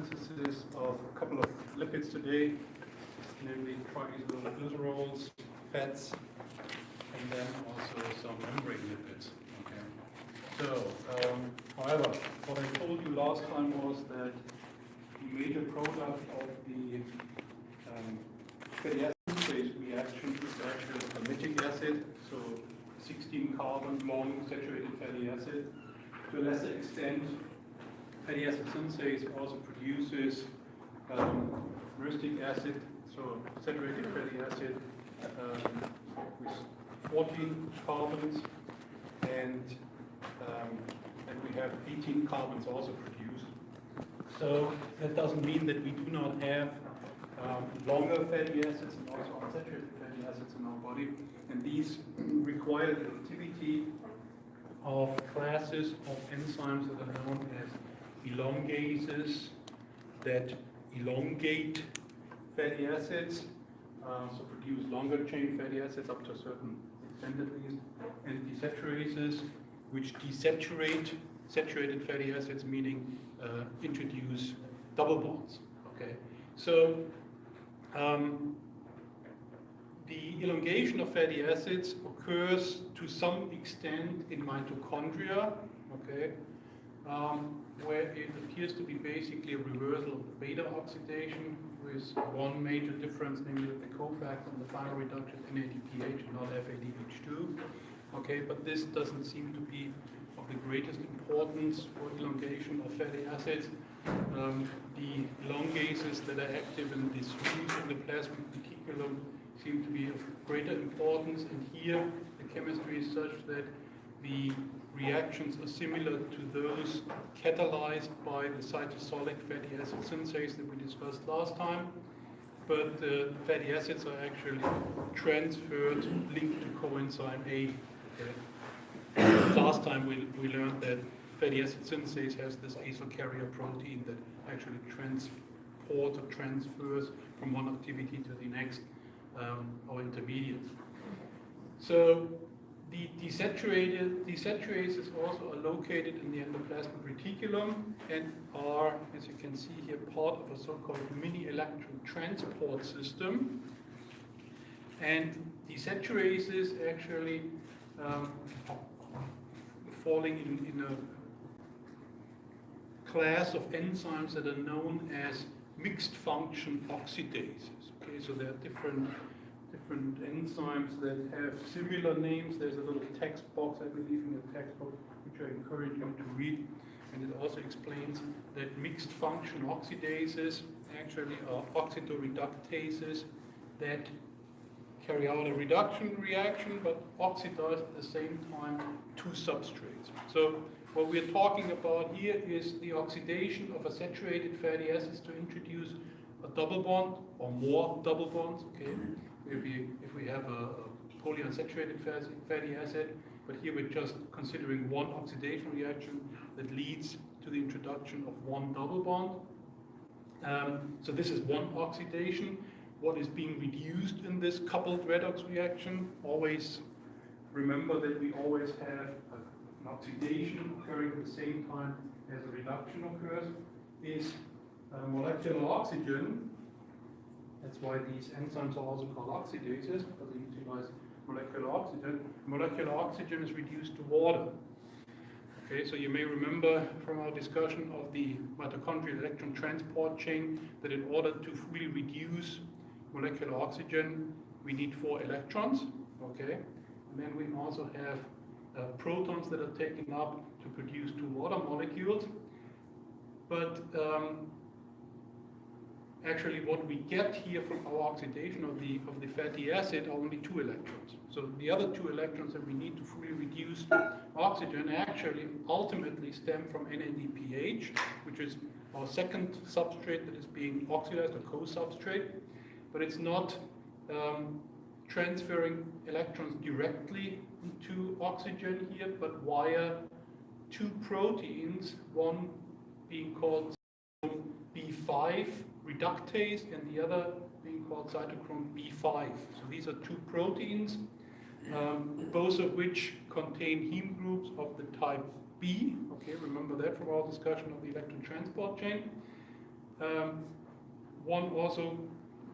biosynthesis of a couple of lipids today, namely triglycerols, fats, and then also some membrane lipids. Okay. So, however, what I told you last time was that the major product of the fatty acid synthase reaction is actually palmitic acid, so 16 carbon long saturated fatty acid. To a lesser extent, fatty acid synthase also produces myristic acid, so saturated fatty acid with 14 carbons, and we have 18 carbons also produced. So that doesn't mean that we do not have longer fatty acids and also unsaturated fatty acids in our body, and these require the activity of classes of enzymes that are known as elongases that elongate fatty acids, so produce longer chain fatty acids up to a certain extent at least, and desaturases, which desaturate saturated fatty acids, meaning introduce double bonds. Okay, so the elongation of fatty acids occurs to some extent in mitochondria, okay, where it appears to be basically a reversal of the beta oxidation with one major difference, namely the cofactor and the final reduction NADPH and not FADH2. Okay, but this doesn't seem to be of the greatest importance for elongation of fatty acids. The elongases that are active in this route in the plasmic reticulum seem to be of greater importance, and here the chemistry is such that the reactions are similar to those catalyzed by the cytosolic fatty acid synthase that we discussed last time, but the fatty acids are actually transferred, linked to coenzyme A. Okay. Last time we learned that fatty acid synthase has this acyl carrier protein that actually transports or transfers from one activity to the next, or intermediate. So the desaturases also are located in the endoplasmic reticulum and are, as you can see here, part of a so-called mini electron transport system. And desaturases actually falling in a class of enzymes that are known as mixed function oxidases. Okay, so there are different enzymes that have similar names. There's a little text box, I believe, in the textbook, which I encourage you to read. And it also explains that mixed function oxidases actually are oxidoreductases that carry out a reduction reaction but oxidize at the same time two substrates. So what we're talking about here is the oxidation of a saturated fatty acids to introduce a double bond or more double bonds. Okay, if we have a polyunsaturated fatty acid, but here we're just considering one oxidation reaction that leads to the introduction of one double bond. So this is one oxidation. What is being reduced in this coupled redox reaction? Always remember that we always have an oxidation occurring at the same time as a reduction occurs, is molecular oxygen. That's why these enzymes are also called oxidases, because they utilize molecular oxygen. Molecular oxygen is reduced to water. Okay, so you may remember from our discussion of the mitochondrial electron transport chain that in order to fully reduce molecular oxygen, we need 4 electrons. Okay, and then we also have protons that are taken up to produce 2 water molecules. But actually what we get here from our oxidation of the fatty acid are only 2 electrons. So the other 2 electrons that we need to fully reduce oxygen actually ultimately stem from NADPH, which is our second substrate that is being oxidized, a co-substrate, but it's not transferring electrons directly into oxygen here, but via 2 proteins, one being called B5 reductase and the other being called cytochrome B5. So these are 2 proteins, both of which contain heme groups of the type B. Okay, remember that from our discussion of the electron transport chain. One also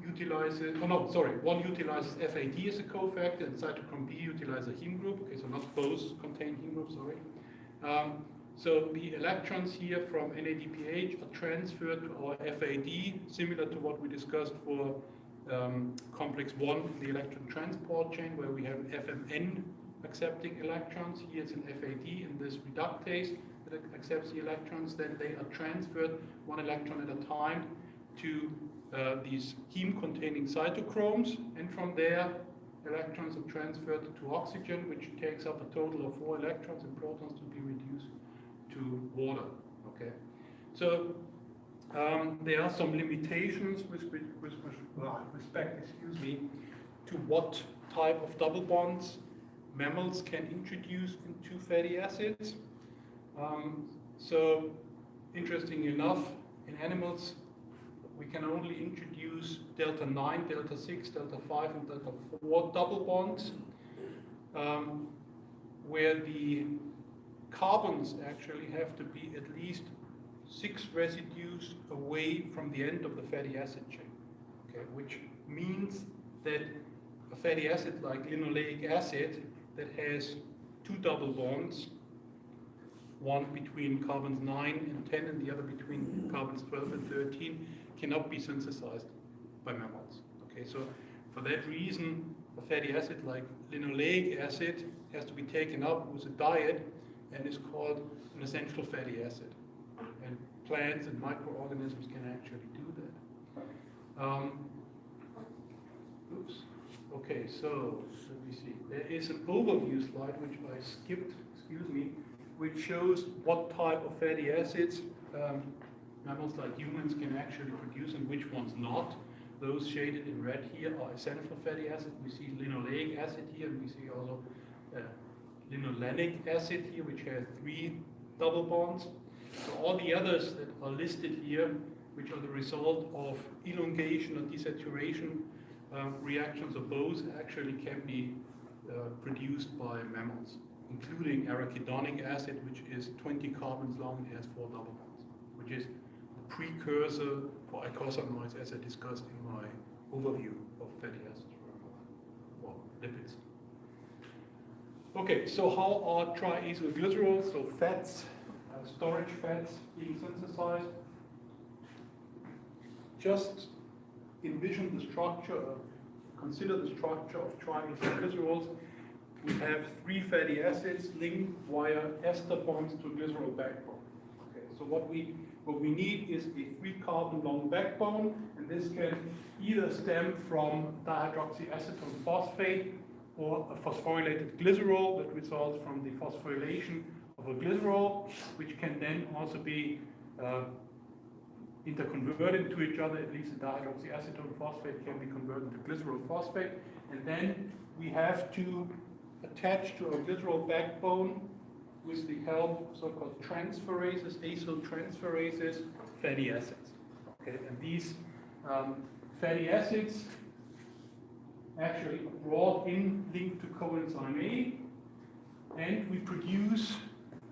utilizes, one utilizes FAD as a cofactor, and cytochrome B utilizes a heme group. Okay, so not both contain heme groups, sorry. So the electrons here from NADPH are transferred to our FAD, similar to what we discussed for complex 1 in the electron transport chain, where we have FMN accepting electrons. Here it's an FAD in this reductase that accepts the electrons. Then they are transferred one electron at a time to these heme-containing cytochromes, and from there electrons are transferred to oxygen, which takes up a total of 4 electrons and protons to be reduced to water. Okay, so there are some limitations with respect, to what type of double bonds mammals can introduce into fatty acids. So, interesting enough, in animals we can only introduce delta 9, delta 6, delta 5, and delta 4 double bonds, where the carbons actually have to be at least 6 residues away from the end of the fatty acid chain, okay, which means that a fatty acid like linoleic acid that has 2 double bonds, one between carbons 9 and 10 and the other between carbons 12 and 13, cannot be synthesized by mammals. Okay, so for that reason, a fatty acid like linoleic acid has to be taken up with a diet and is called an essential fatty acid. And plants and microorganisms can actually do that. Oops. Okay, so let me see. There is an overview slide which I skipped, excuse me, which shows what type of fatty acids mammals like humans can actually produce and which ones not. Those shaded in red here are essential fatty acids. We see linoleic acid here, and we see also linolenic acid here, which has 3 double bonds. So all the others that are listed here, which are the result of elongation or desaturation reactions of both, actually can be produced by mammals, including arachidonic acid, which is 20 carbons long and has 4 double bonds, which is the precursor for eicosanoids, as I discussed in my overview of fatty acids or lipids. Okay, so how are triacylglycerols, so fats, storage fats, being synthesized? Just envision the structure, consider the structure of triacylglycerols. We have 3 fatty acids linked via ester bonds to a glycerol backbone. Okay, so what we need is a 3-carbon long backbone, and this can either stem from dihydroxyacetone phosphate or a phosphorylated glycerol that results from the phosphorylation of a glycerol, which can then also be interconverted to each other. At least the dihydroxyacetone phosphate can be converted to glycerol phosphate, and then we have to attach to a glycerol backbone with the help of so-called transferases, acyl transferases, fatty acids. Okay, and these fatty acids actually are brought in linked to coenzyme A, and we produce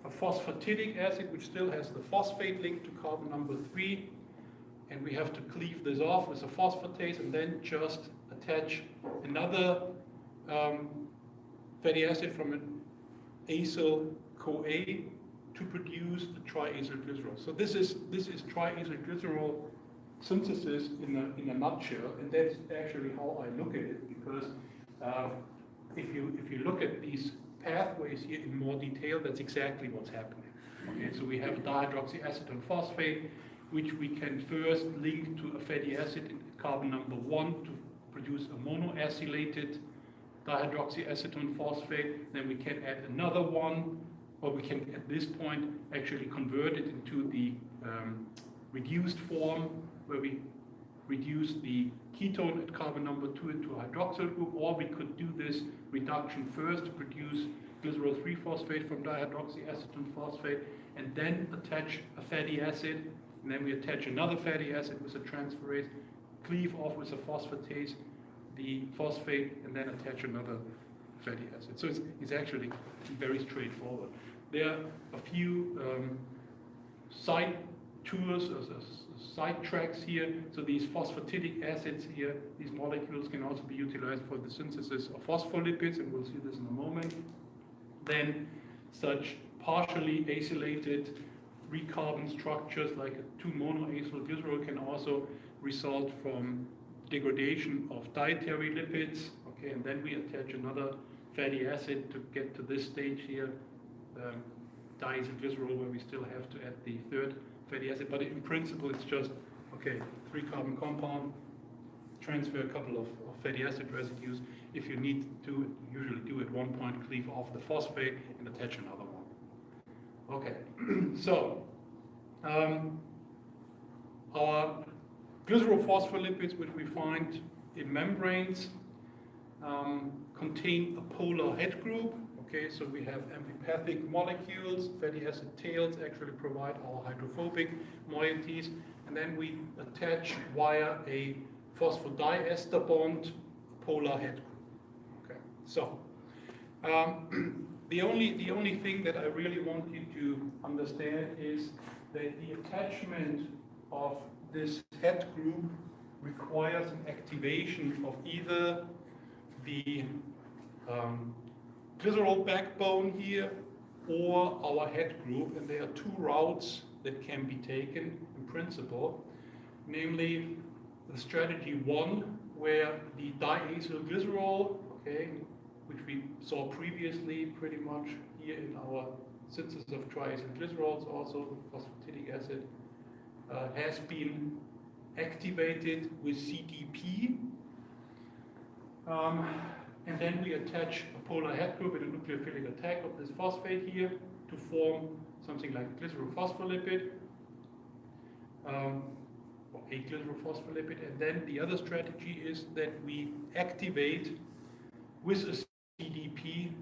a phosphatidic acid which still has the phosphate link to carbon number 3, and we have to cleave this off with a phosphatase and then just attach another fatty acid from an acyl CoA to produce the triacylglycerol. So this is triacylglycerol synthesis in a nutshell, and that's actually how I look at it, because if you look at these pathways here in more detail, that's exactly what's happening. Okay, so we have dihydroxyacetone phosphate, which we can first link to a fatty acid in carbon number 1 to produce a monoacylated dihydroxyacetone phosphate. Then we can add another one, or we can at this point actually convert it into the reduced form, where we reduce the ketone at carbon number 2 into a hydroxyl group, or we could do this reduction first to produce glycerol 3-phosphate from dihydroxyacetone phosphate, and then attach a fatty acid, and then we attach another fatty acid with a transferase, cleave off with a phosphatase the phosphate, and then attach another fatty acid. So it's actually very straightforward. There are a few side tours or side tracks here. So these phosphatidic acids here, these molecules can also be utilized for the synthesis of phospholipids, and we'll see this in a moment. Then such partially acylated 3-carbon structures like a 2-monoacyl glycerol can also result from degradation of dietary lipids. Okay, and then we attach another fatty acid to get to this stage here, diacylglycerol, where we still have to add the third fatty acid. But in principle, it's just, okay, 3-carbon compound, transfer a couple of fatty acid residues. If you need to, usually do at one point, cleave off the phosphate and attach another one. Okay, so our glycerophospholipids, which we find in membranes, contain a polar head group. Okay, so we have amphipathic molecules. Fatty acid tails actually provide our hydrophobic moieties, and then we attach via a phosphodiester bond polar head group. Okay, so the only thing that I really want you to understand is that the attachment of this head group requires an activation of either the glycerol backbone here or our head group, and there are two routes that can be taken in principle, namely the strategy 1, where the diacylglycerol, okay, which we saw previously pretty much here in our synthesis of triacylglycerols, also phosphatidic acid, has been activated with CDP. And then we attach a polar head group with a nucleophilic attack of this phosphate here to form something like glycerophospholipid, or a glycerophospholipid. And then the other strategy is that we activate with a CDP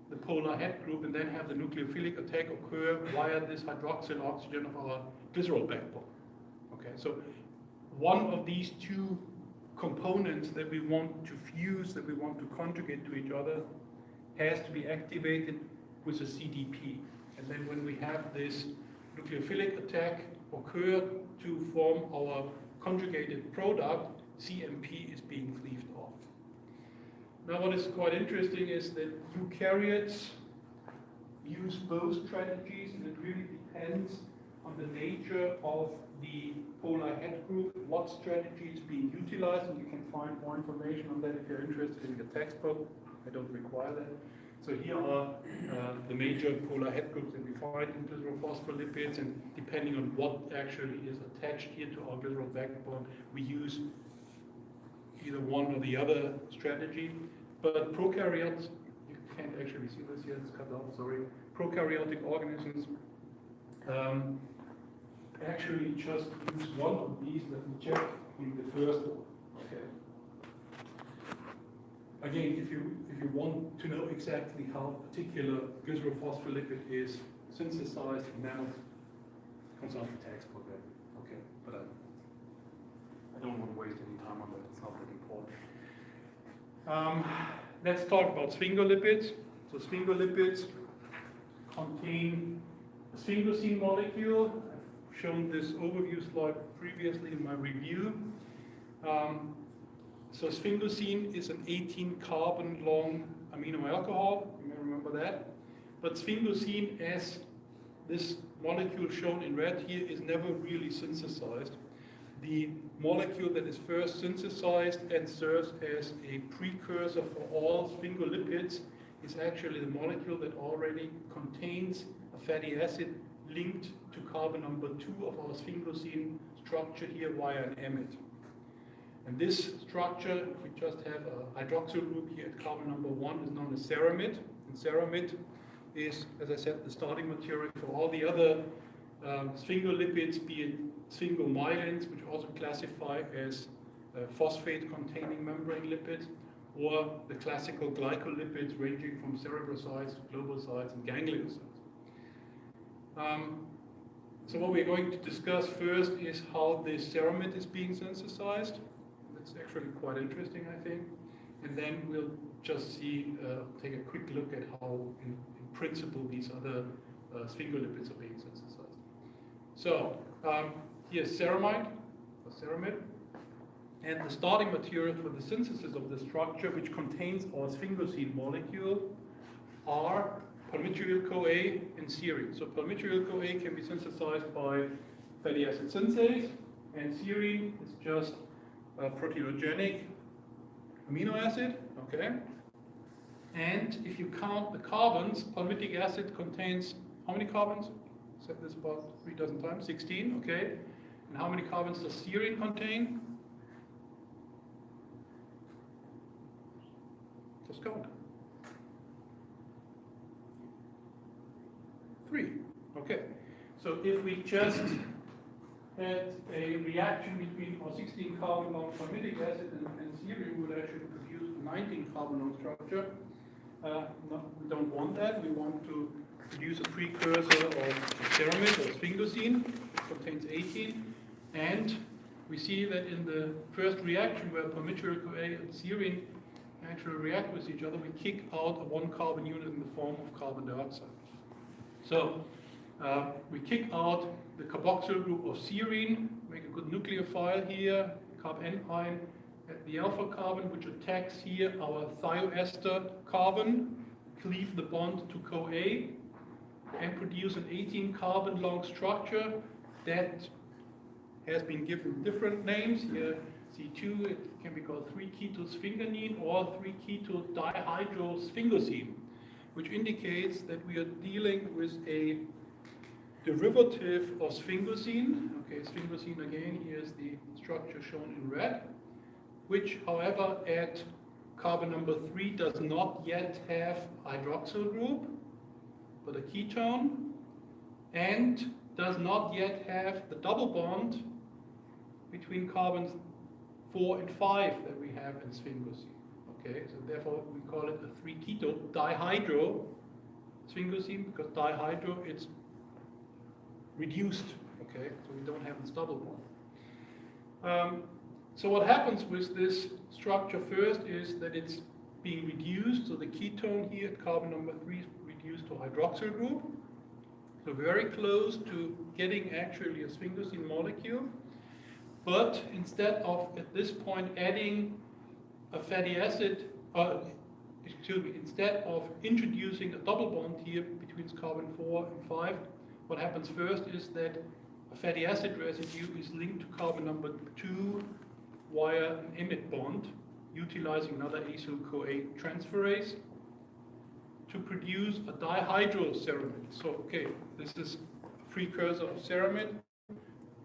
the polar head group and then have the nucleophilic attack occur via this hydroxyl oxygen of our glycerol backbone. Okay, so one of these two components that we want to fuse, that we want to conjugate to each other, has to be activated with a CDP. And then when we have this nucleophilic attack occur to form our conjugated product, CMP is being cleaved off. Now what is quite interesting is that eukaryotes use both strategies, and it really depends on the nature of the polar head group, what strategy is being utilized, and you can find more information on that if you're interested in the textbook. I don't require that. So here are the major polar head groups that we find in glycerophospholipids, and depending on what actually is attached here to our glycerol backbone, we use either one or the other strategy. But prokaryotes, you can't actually see this here, it's cut off, sorry. Prokaryotic organisms actually just use one of these. Let me check in the first one. Okay. Again, if you want to know exactly how a particular glycerophospholipid is synthesized, now consult the textbook. Okay, but I don't want to waste any time on that. It's not that important. Let's talk about sphingolipids. So sphingolipids contain a sphingosine molecule. I've shown this overview slide previously in my review. So sphingosine is an 18-carbon long amino alcohol. You may remember that. But sphingosine, as this molecule shown in red here, is never really synthesized. The molecule that is first synthesized and serves as a precursor for all sphingolipids is actually the molecule that already contains a fatty acid linked to carbon number 2 of our sphingosine structure here via an amide. And this structure, if we just have a hydroxyl group here at carbon number 1, is known as ceramide. And ceramide is, as I said, the starting material for all the other sphingolipids, be it sphingomyelins, which also classify as phosphate-containing membrane lipids, or the classical glycolipids ranging from cerebrocytes to globocytes and gangliocytes. So what we're going to discuss first is how this ceramide is being synthesized. That's actually quite interesting, I think. And then we'll just take a quick look at how, in principle, these other sphingolipids are being synthesized. So here's ceramide, or ceramide, and the starting material for the synthesis of the structure, which contains our sphingosine molecule, are palmitoyl-CoA and serine. So palmitoyl-CoA can be synthesized by fatty acid synthase, and serine is just a proteinogenic amino acid, okay? And if you count the carbons, palmitic acid contains how many carbons? I said this about 3 dozen times, 16, okay? And how many carbons does serine contain? Just count. 3, okay. So if we just had a reaction between our 16 carbon long palmitic acid and serine, we would actually produce a 19 carbon long structure. No, we don't want that. We want to produce a precursor of ceramide or sphingosine, which contains 18. And we see that in the first reaction where palmitoyl-CoA and serine actually react with each other, we kick out a 1 carbon unit in the form of carbon dioxide. So we kick out the carboxyl group of serine, make a good nucleophile here, carb-anion at the alpha carbon, which attacks here our thioester carbon, cleave the bond to CoA, and produce an 18 carbon long structure that has been given different names. Here, C2, it can be called 3-keto-sphinganine or 3-keto-dihydrosphingosine, which indicates that we are dealing with a derivative of sphingosine. Okay, sphingosine again, here's the structure shown in red, which, however, at carbon number 3 does not yet have hydroxyl group, but a ketone, and does not yet have the double bond between carbons 4 and 5 that we have in sphingosine. Okay, so therefore we call it a 3-keto dihydrosphingosine, because dihydro, it's reduced. Okay, so we don't have this double bond. So what happens with this structure first is that it's being reduced, so the ketone here at carbon number 3 is reduced to hydroxyl group, so very close to getting actually a sphingosine molecule. But instead of at this point adding a fatty acid, instead of introducing a double bond here between carbon 4 and 5, what happens first is that a fatty acid residue is linked to carbon number 2 via an imide bond, utilizing another acyl-CoA transferase to produce a dihydroceramide. So, okay, this is a precursor of ceramide,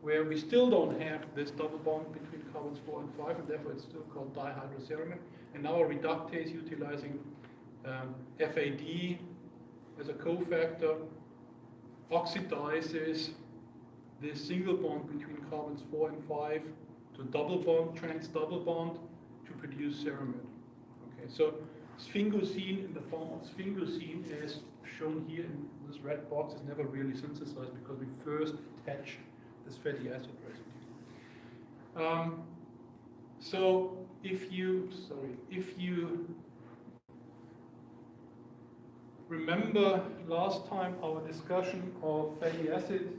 where we still don't have this double bond between carbons 4 and 5, and therefore it's still called dihydroceramide. And now a reductase utilizing FAD as a cofactor oxidizes this single bond between carbons 4 and 5 to double bond, trans double bond, to produce ceramide. Okay, so sphingosine in the form of sphingosine, as shown here in this red box, is never really synthesized because we first attach this fatty acid residue. So if you remember last time our discussion of fatty acid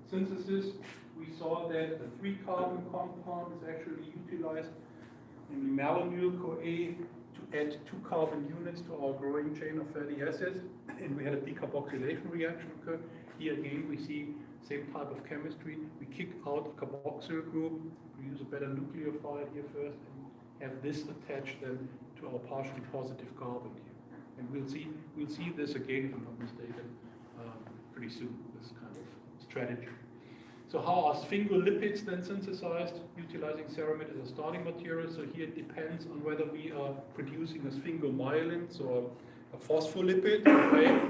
synthesis, we saw that the 3-carbon compound is actually utilized in malonyl-CoA to add 2 carbon units to our growing chain of fatty acids, and we had a decarboxylation reaction occur. Here again we see same type of chemistry. We kick out a carboxyl group, we use a better nucleophile here first, and have this attached then to our partially positive carbon here. And we'll see this again, if I'm not mistaken, pretty soon, this kind of strategy. So how are sphingolipids then synthesized, utilizing ceramide as a starting material? So here it depends on whether we are producing a sphingomyelin, so a phospholipid, okay?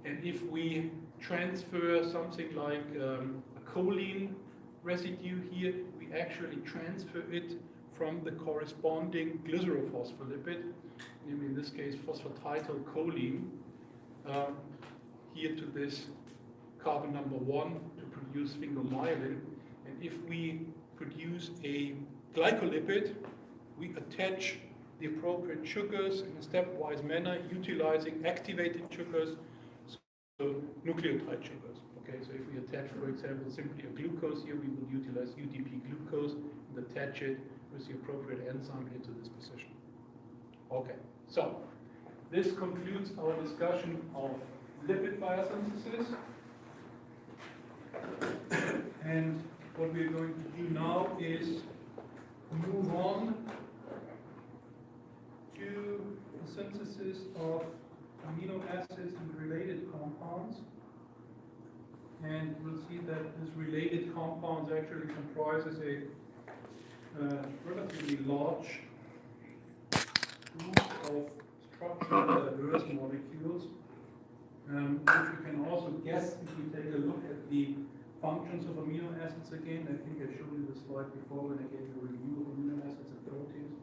And if we transfer something like a choline residue here, we actually transfer it from the corresponding glycerophospholipid, namely in this case phosphatidylcholine, here to this carbon number 1 to produce sphingomyelin. And if we produce a glycolipid, we attach the appropriate sugars in a stepwise manner, utilizing activated sugars nucleotide sugars. Okay, so if we attach, for example, simply a glucose here, we would utilize UDP glucose and attach it with the appropriate enzyme here to this position. Okay, so this concludes our discussion of lipid biosynthesis. And what we're going to do now is move on to the synthesis of amino acids and related compounds. And we'll see that this related compounds actually comprises a relatively large group of structurally diverse molecules, which we can also guess if we take a look at the functions of amino acids again. I think I showed you this slide before when I gave you a review of amino acids and proteins.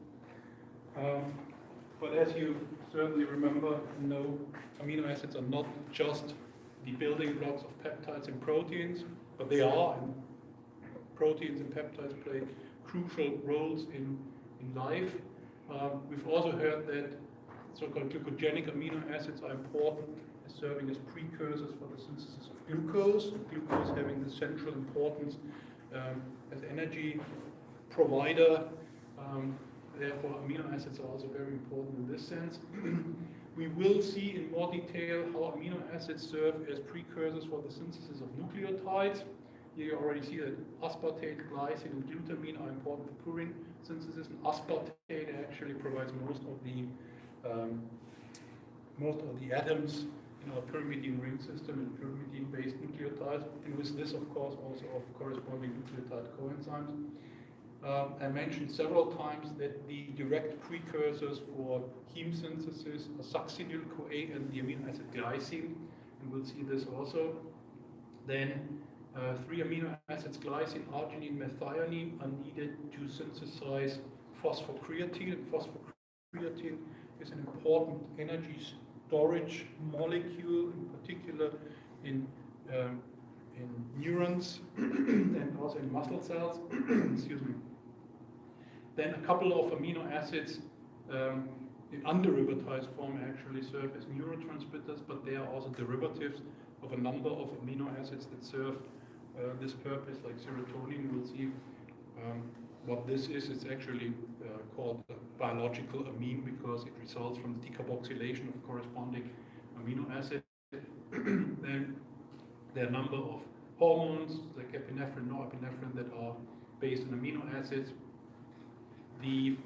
But as you certainly remember, no, amino acids are not just the building blocks of peptides and proteins, but they are, and proteins and peptides play crucial roles in life. We've also heard that so-called glucogenic amino acids are important as serving as precursors for the synthesis of glucose, glucose having the central importance as energy provider. Therefore, amino acids are also very important in this sense. We will see in more detail how amino acids serve as precursors for the synthesis of nucleotides. Here you already see that aspartate, glycine, and glutamine are important for purine synthesis, and aspartate actually provides most of the atoms in our pyrimidine ring system and pyrimidine-based nucleotides, and with this, of course, also of corresponding nucleotide coenzymes. I mentioned several times that the direct precursors for heme synthesis are succinyl-CoA and the amino acid glycine, and we'll see this also. Then three amino acids, glycine, arginine, methionine, are needed to synthesize phosphocreatine. And phosphocreatine is an important energy storage molecule, in particular in neurons and also in muscle cells. Excuse me. Then a couple of amino acids in underivatized form actually serve as neurotransmitters, but they are also derivatives of a number of amino acids that serve this purpose, like serotonin. We'll see what this is. It's actually called a biological amine because it results from the decarboxylation of corresponding amino acid. Then there are a number of hormones like epinephrine, norepinephrine that are based on amino acids. The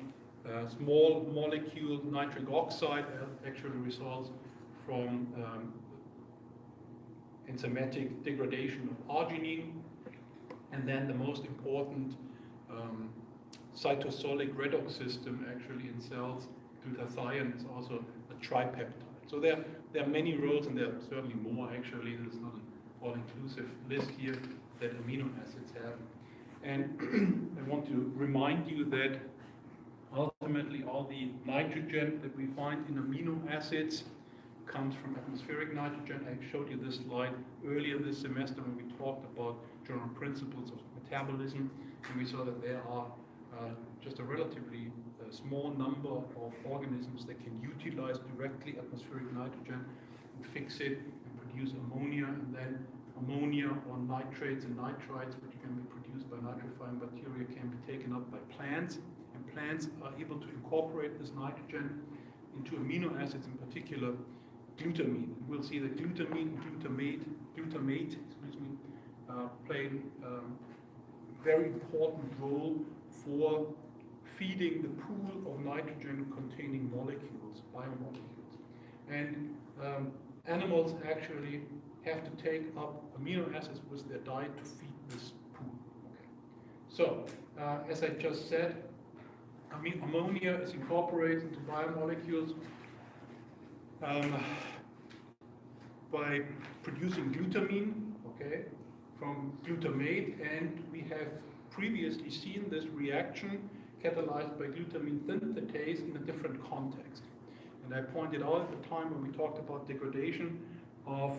small molecule nitric oxide actually results from enzymatic degradation of arginine. And then the most important cytosolic redox system actually in cells, glutathione, is also a tripeptide. So there are many roles, and there are certainly more actually. There's not an all-inclusive list here that amino acids have. And I want to remind you that ultimately all the nitrogen that we find in amino acids comes from atmospheric nitrogen. I showed you this slide earlier this semester when we talked about general principles of metabolism, and we saw that there are just a relatively small number of organisms that can utilize directly atmospheric nitrogen and fix it and produce ammonia, and then ammonia or nitrates and nitrites, which can be produced by nitrifying bacteria, can be taken up by plants, and plants are able to incorporate this nitrogen into amino acids, in particular glutamine. We'll see that glutamine and glutamate play a very important role for feeding the pool of nitrogen-containing molecules, biomolecules. And animals actually have to take up amino acids with their diet to feed this pool. Okay. So, as I just said, ammonia is incorporated into biomolecules by producing glutamine, okay, from glutamate, and we have previously seen this reaction catalyzed by glutamine synthetase in a different context. And I pointed out at the time when we talked about degradation of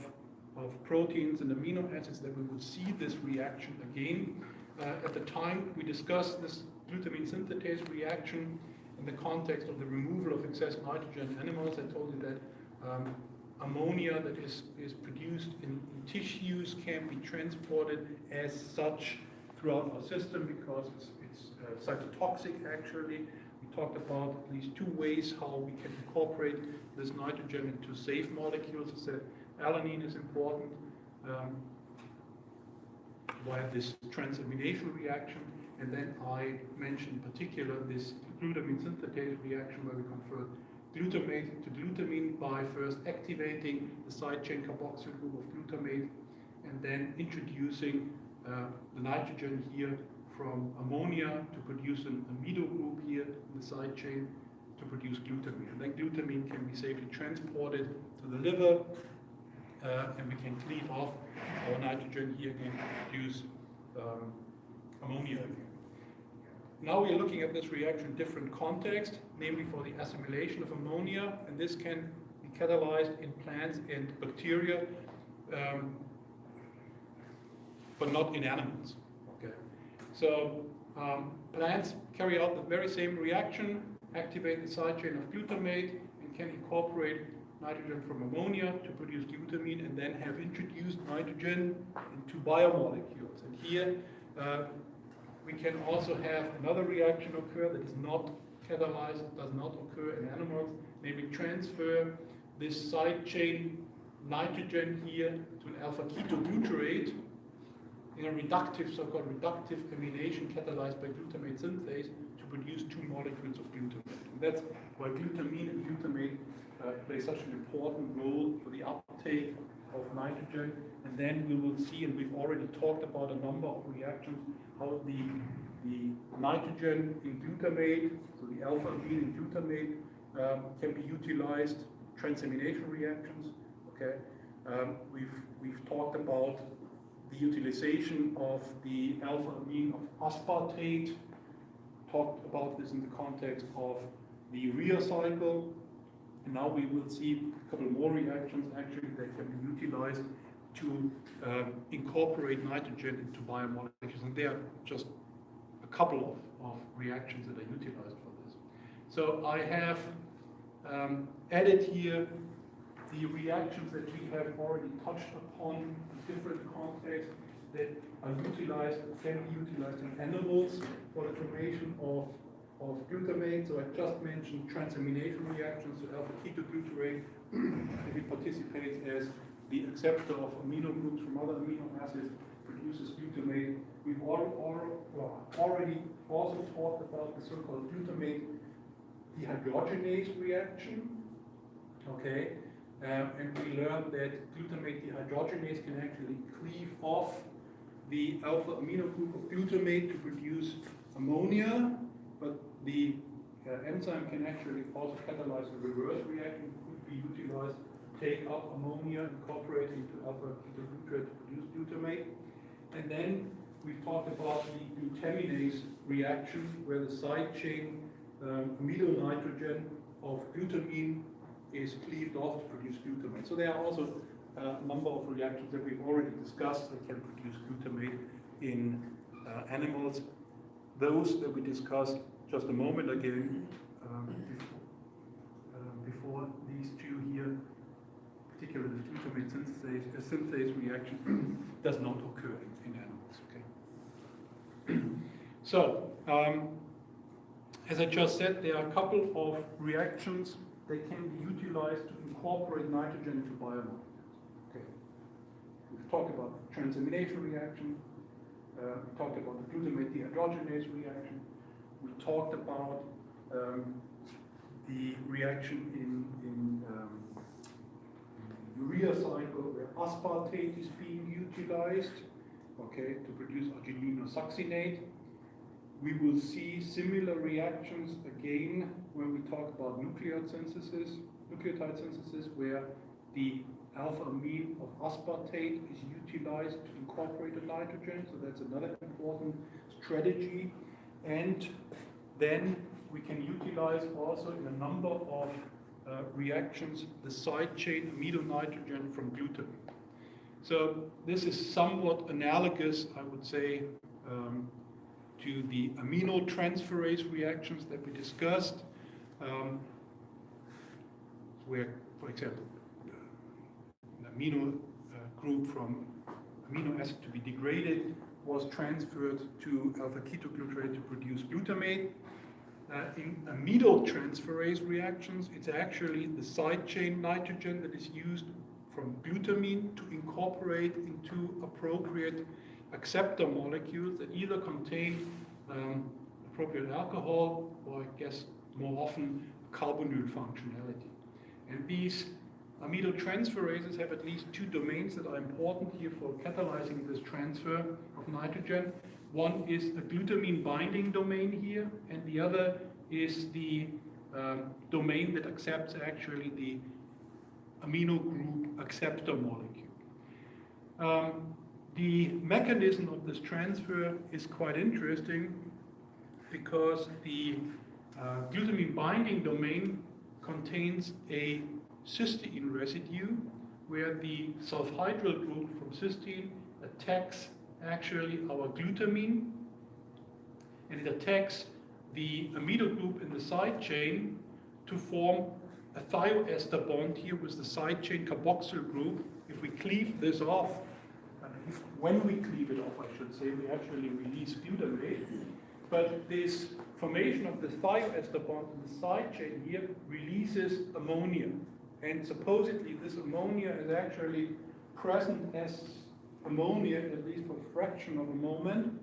proteins and amino acids that we would see this reaction again. At the time we discussed this glutamine synthetase reaction in the context of the removal of excess nitrogen in animals. I told you that ammonia that is produced in tissues can be transported as such throughout our system because it's cytotoxic actually. We talked about at least two ways how we can incorporate this nitrogen into safe molecules. I said alanine is important via this transamination reaction, and then I mentioned in particular this glutamine synthetase reaction where we convert glutamate to glutamine by first activating the side chain carboxyl group of glutamate and then introducing the nitrogen here from ammonia to produce an amino group here in the side chain to produce glutamine. And then glutamine can be safely transported to the liver and we can clean off our nitrogen here and produce ammonia again. Now we are looking at this reaction in different context, namely for the assimilation of ammonia, and this can be catalyzed in plants and bacteria, but not in animals. Okay. So plants carry out the very same reaction, activate the side chain of glutamate, and can incorporate nitrogen from ammonia to produce glutamine, and then have introduced nitrogen into biomolecules. And here we can also have another reaction occur that is not catalyzed, does not occur in animals, namely transfer this side chain nitrogen here to an alpha ketoglutarate in a reductive, so-called reductive amination catalyzed by glutamate synthase to produce two molecules of glutamate. And that's why glutamine and glutamate play such an important role for the uptake of nitrogen. And then we will see, and we've already talked about a number of reactions, how the nitrogen in glutamate, so the alpha amine in glutamate, can be utilized, transamination reactions. Okay, we've talked about the utilization of the alpha amine of aspartate. Talked about this in the context of the urea cycle. And now we will see a couple more reactions actually that can be utilized to incorporate nitrogen into biomolecules. And there are just a couple of reactions that are utilized for this. So I have added here the reactions that we have already touched upon in different contexts that are utilized, can be utilized in animals for the formation of glutamate. So I just mentioned transamination reactions, so alpha ketoglutarate, it participates as the acceptor of amino groups from other amino acids, produces glutamate. We've already also talked about the so-called glutamate dehydrogenase reaction. Okay, and we learned that glutamate dehydrogenase can actually cleave off the alpha amino group of glutamate to produce ammonia, but the enzyme can actually also catalyze a reverse reaction, could be utilized to take up ammonia, incorporate into alpha ketoglutarate to produce glutamate. And then we've talked about the glutaminase reaction, where the side chain amino nitrogen of glutamine is cleaved off to produce glutamate. So there are also a number of reactions that we've already discussed that can produce glutamate in animals. Those that we discussed just a moment ago, before these two here, particularly the glutamate synthase reaction, does not occur in animals. Okay. So, as I just said, there are a couple of reactions that can be utilized to incorporate nitrogen into biomolecules. Okay. We've talked about the transamination reaction. We talked about the glutamate dehydrogenase reaction. We talked about the reaction in urea cycle where aspartate is being utilized, okay, to produce argininosuccinate. We will see similar reactions again when we talk about nucleotide synthesis, where the alpha amine of aspartate is utilized to incorporate a nitrogen, so that's another important strategy. And then we can utilize also in a number of reactions the side chain amino nitrogen from glutamine. So this is somewhat analogous, I would say, to the aminotransferase reactions that we discussed, where, for example, amino group from amino acid to be degraded was transferred to alpha-ketoglutarate to produce glutamate. In aminotransferase reactions, it's actually the side chain nitrogen that is used from glutamine to incorporate into appropriate acceptor molecules that either contain appropriate alcohol or, I guess, more often carbonyl functionality. And these aminotransferases have at least two domains that are important here for catalyzing this transfer of nitrogen. One is a glutamine binding domain here, and the other is the domain that accepts actually the amino group acceptor molecule. The mechanism of this transfer is quite interesting because the glutamine binding domain contains a cysteine residue where the sulfhydryl group from cysteine attacks actually our glutamine, and it attacks the amino group in the side chain to form a thioester bond here with the side chain carboxyl group. If we cleave this off, when we cleave it off, I should say, we actually release glutamate. But this formation of the thioester bond in the side chain here releases ammonia. And supposedly this ammonia is actually present as ammonia, at least for a fraction of a moment,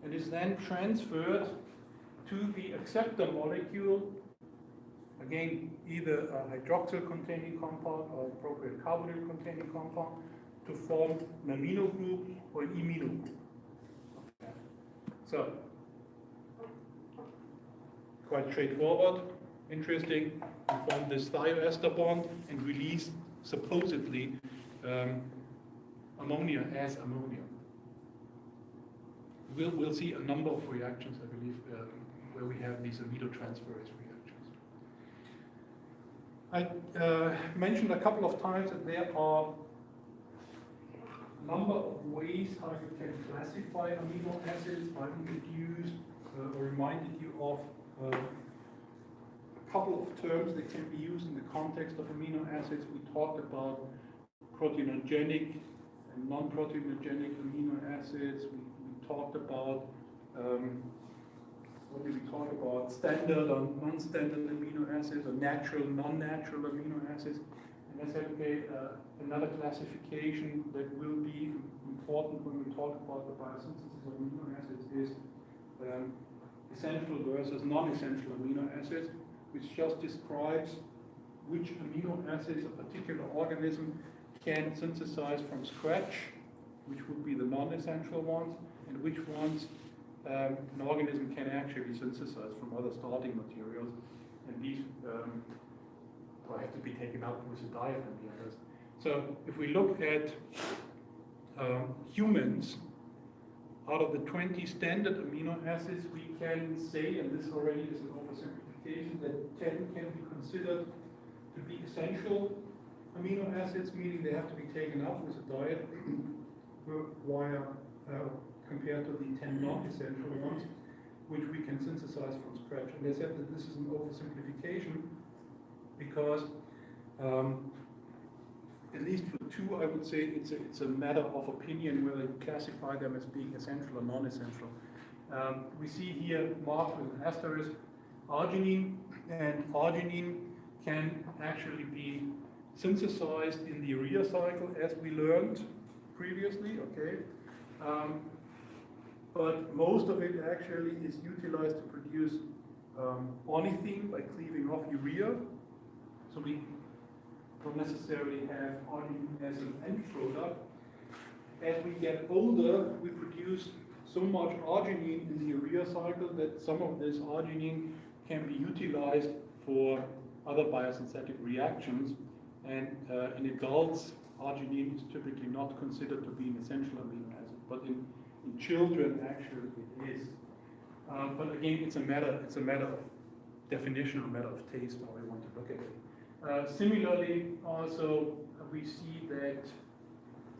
and is then transferred to the acceptor molecule, again, either a hydroxyl-containing compound or appropriate carbonyl-containing compound, to form an amino group or an imino group. Okay. So, quite straightforward, interesting. We form this thioester bond and release, supposedly, ammonia as ammonia. We'll see a number of reactions, I believe, where we have these aminotransferase reactions. I mentioned a couple of times that there are a number of ways how you can classify amino acids. I introduced or reminded you of a couple of terms that can be used in the context of amino acids. We talked about proteinogenic and non-proteinogenic amino acids. We talked about, what did we talk about? Standard or non-standard amino acids, or natural, non-natural amino acids. And I said, okay, another classification that will be important when we talk about the biosynthesis of amino acids is essential versus non-essential amino acids, which just describes which amino acids a particular organism can synthesize from scratch, which would be the non-essential ones, and which ones an organism can actually synthesize from other starting materials. And these have to be taken up with a diet and the others. So if we look at humans, out of the 20 standard amino acids, we can say, and this already is an oversimplification, that 10 can be considered to be essential amino acids, meaning they have to be taken up with a diet, compared to the 10 non-essential ones, which we can synthesize from scratch. And they said that this is an oversimplification because, at least for two, I would say it's a matter of opinion whether you classify them as being essential or non-essential. We see here marked with an asterisk arginine, and arginine can actually be synthesized in the urea cycle, as we learned previously, okay? But most of it actually is utilized to produce ornithine by cleaving off urea. So we don't necessarily have arginine as an end product. As we get older, we produce so much arginine in the urea cycle that some of this arginine can be utilized for other biosynthetic reactions. And in adults, arginine is typically not considered to be an essential amino acid, but in children, actually, it is. But again, it's a matter of definition, a matter of taste, how we want to look at it. Similarly, also, we see that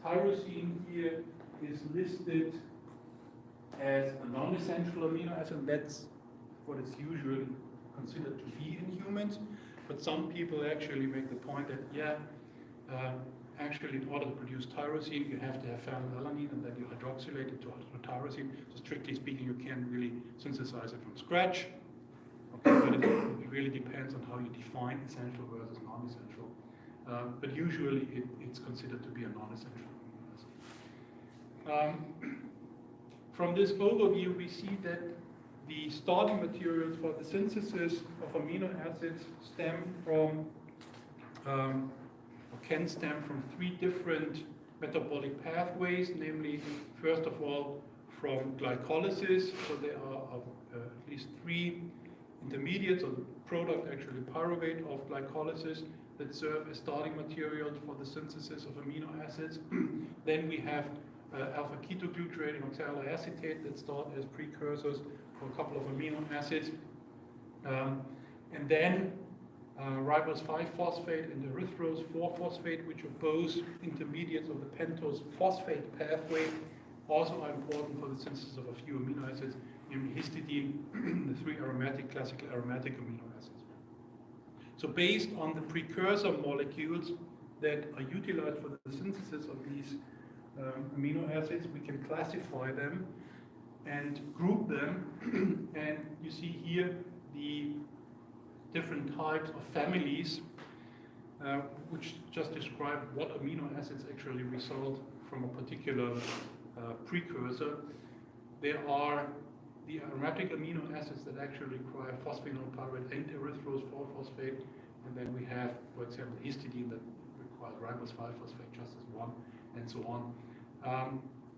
tyrosine here is listed as a non-essential amino acid, and that's what it's usually considered to be in humans. But some people actually make the point that, yeah, actually actually, in order to produce tyrosine, you have to have phenylalanine, and then you hydroxylate it to tyrosine. So strictly speaking, you can't really synthesize it from scratch. Okay, but it really depends on how you define essential versus non-essential. But usually it's considered to be a non-essential amino acid. From this overview, we see that the starting materials for the synthesis of amino acids stem from, or can stem from 3 different metabolic pathways, namely, first of all, from glycolysis. So there are at least 3 intermediates, or the product actually pyruvate of glycolysis, that serve as starting materials for the synthesis of amino acids. Then we have alpha-ketoglutarate and oxaloacetate that start as precursors for a couple of amino acids. And then ribose 5-phosphate and erythrose 4-phosphate, which are both intermediates of the pentose phosphate pathway, also are important for the synthesis of a few amino acids, namely histidine, the 3 classical aromatic amino acids. So based on the precursor molecules that are utilized for the synthesis of these amino acids, we can classify them and group them. And you see here the different types of families, which just describe what amino acids actually result from a particular precursor. There are the aromatic amino acids that actually require phosphoenolpyruvate and erythrose 4-phosphate, and then we have, for example, histidine that requires ribose 5-phosphate just as one, and so on.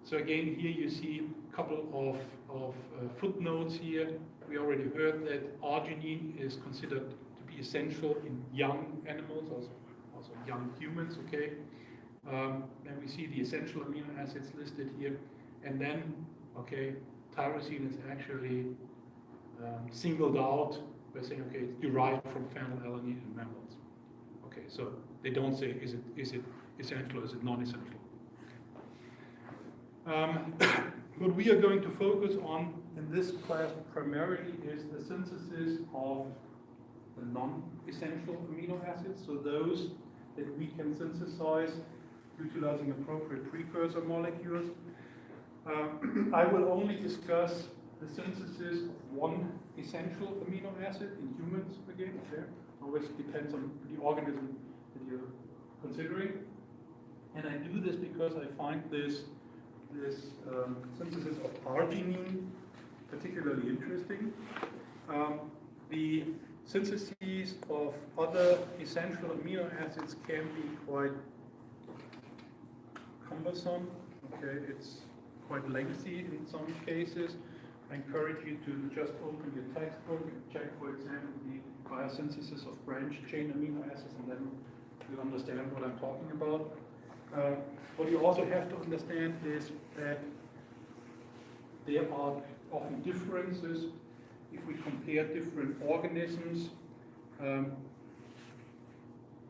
So again, here you see a couple of footnotes here. We already heard that arginine is considered to be essential in young animals, also young humans, okay? Then we see the essential amino acids listed here. And then, okay, tyrosine is actually singled out by saying, okay, it's derived from phenylalanine in mammals. Okay, so they don't say, is it essential or is it non-essential? What we are going to focus on in this class primarily is the synthesis of the non-essential amino acids, so those that we can synthesize utilizing appropriate precursor molecules. I will only discuss the synthesis of one essential amino acid in humans again. Okay? Always depends on the organism that you're considering. And I do this because I find this synthesis of arginine particularly interesting. The syntheses of other essential amino acids can be quite cumbersome. Okay, it's quite lengthy in some cases. I encourage you to just open your textbook and check, for example, the biosynthesis of branched chain amino acids, and then you'll understand what I'm talking about. What you also have to understand is that there are often differences if we compare different organisms,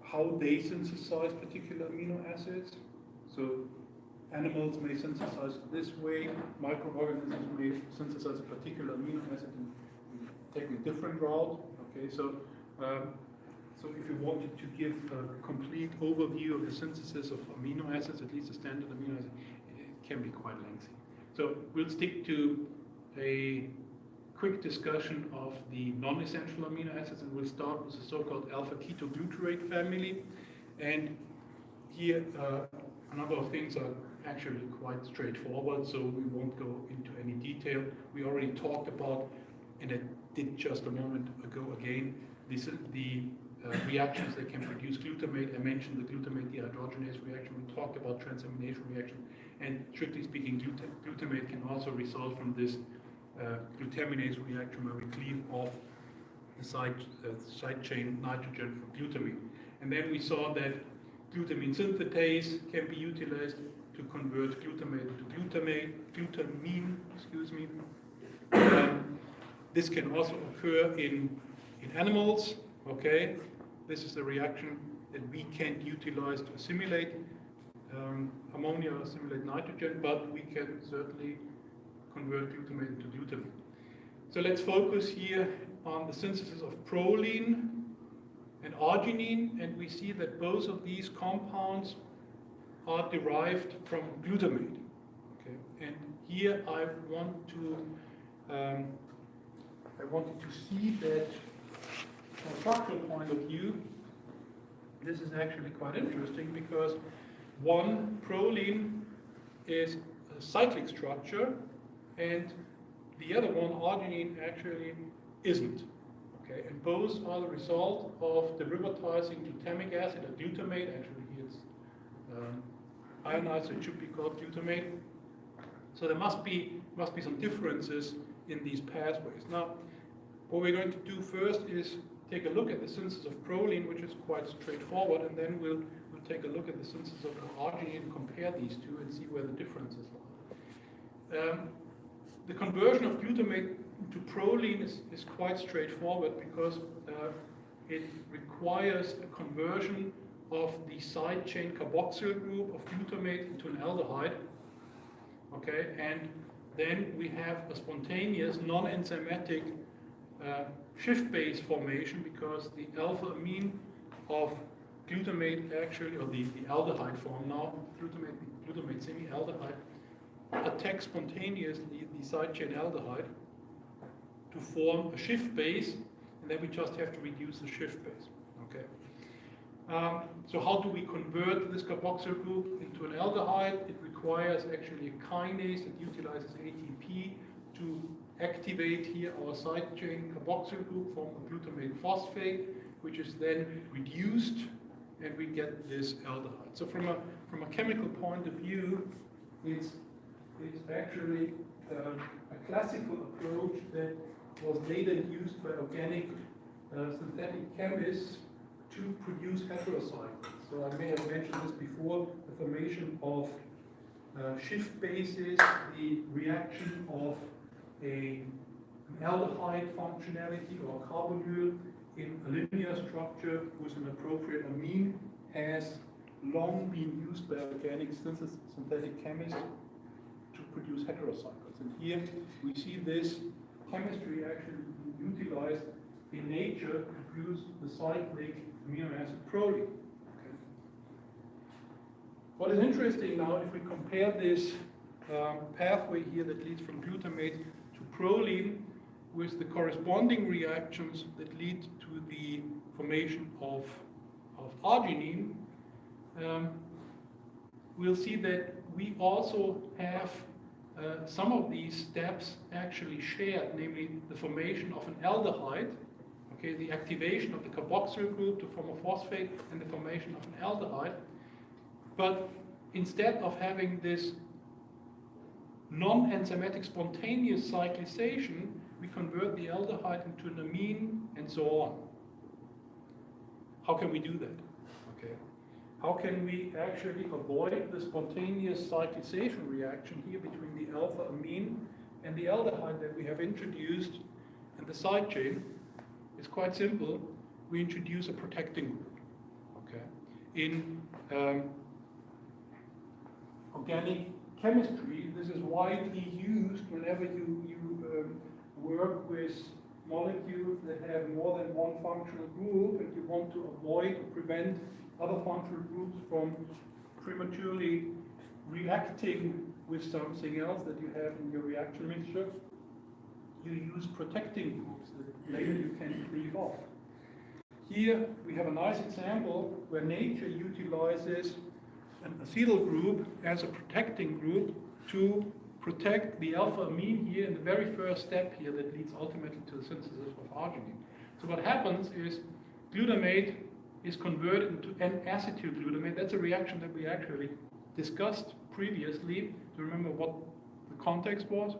how they synthesize particular amino acids. So animals may synthesize this way, microorganisms may synthesize a particular amino acid and take a different route. Okay, so if you wanted to give a complete overview of the synthesis of amino acids, at least a standard amino acid, it can be quite lengthy. So we'll stick to a quick discussion of the non-essential amino acids, and we'll start with the so-called alpha-ketoglutarate family. And here, a number of things are actually quite straightforward, so we won't go into any detail. We already talked about, and I did just a moment ago again, the reactions that can produce glutamate. I mentioned the glutamate dehydrogenase reaction. We talked about transamination reaction, and strictly speaking, glutamate can also result from this glutaminase reaction where we cleave off the side chain nitrogen from glutamine. And then we saw that glutamine synthetase can be utilized to convert glutamate to glutamine, excuse me. This can also occur in animals, okay? This is the reaction that we can't utilize to assimilate ammonia or assimilate nitrogen, but we can certainly convert glutamate into glutamine. So let's focus here on the synthesis of proline and arginine, and we see that both of these compounds are derived from glutamate. Okay, and here I wanted to see that from a structural point of view, this is actually quite interesting because one, proline, is a cyclic structure, and the other one, arginine, actually isn't. Okay, and both are the result of derivatizing glutamic acid or glutamate. Actually, here it's ionized, so it should be called glutamate. So there must be some differences in these pathways. Now, what we're going to do first is take a look at the synthesis of proline, which is quite straightforward, and then we'll take a look at the synthesis of arginine and compare these two and see where the differences lie. The conversion of glutamate to proline is quite straightforward because it requires a conversion of the side chain carboxyl group of glutamate into an aldehyde. Okay, and then we have a spontaneous non-enzymatic shift base formation because the alpha amine of glutamate actually, or the aldehyde form now, glutamate semi-aldehyde, attacks spontaneously the side chain aldehyde to form a shift base, and then we just have to reduce the shift base. Okay. So how do we convert this carboxyl group into an aldehyde? It requires actually a kinase that utilizes ATP to activate here our side chain carboxyl group from a glutamate phosphate, which is then reduced, and we get this aldehyde. So from a chemical point of view, it's actually a classical approach that was later used by organic synthetic chemists to produce heterocycles. So I may have mentioned this before, the formation of shift bases, the reaction of an aldehyde functionality or carbonyl in a linear structure with an appropriate amine has long been used by organic synthetic chemists to produce heterocycles. And here we see this chemistry actually utilized in nature to produce the cyclic amino acid proline. Okay. What is interesting now, if we compare this pathway here that leads from glutamate to proline with the corresponding reactions that lead to the formation of arginine, we'll see that we also have some of these steps actually shared, namely the formation of an aldehyde, okay, the activation of the carboxyl group to form a phosphate and the formation of an aldehyde. But instead of having this non-enzymatic spontaneous cyclization, we convert the aldehyde into an amine and so on. How can we do that? Okay. How can we actually avoid the spontaneous cyclization reaction here between the alpha amine and the aldehyde that we have introduced in the side chain? It's quite simple. We introduce a protecting group. Okay. In organic chemistry, this is widely used whenever you work with molecules that have more than one functional group and you want to avoid or prevent other functional groups from prematurely reacting with something else that you have in your reaction mixture. You use protecting groups that later you can cleave off. Here we have a nice example where nature utilizes an acetyl group as a protecting group to protect the alpha amine here in the very first step here that leads ultimately to the synthesis of arginine. So what happens is glutamate is converted into N-acetylglutamate. That's a reaction that we actually discussed previously. Do you remember what the context was?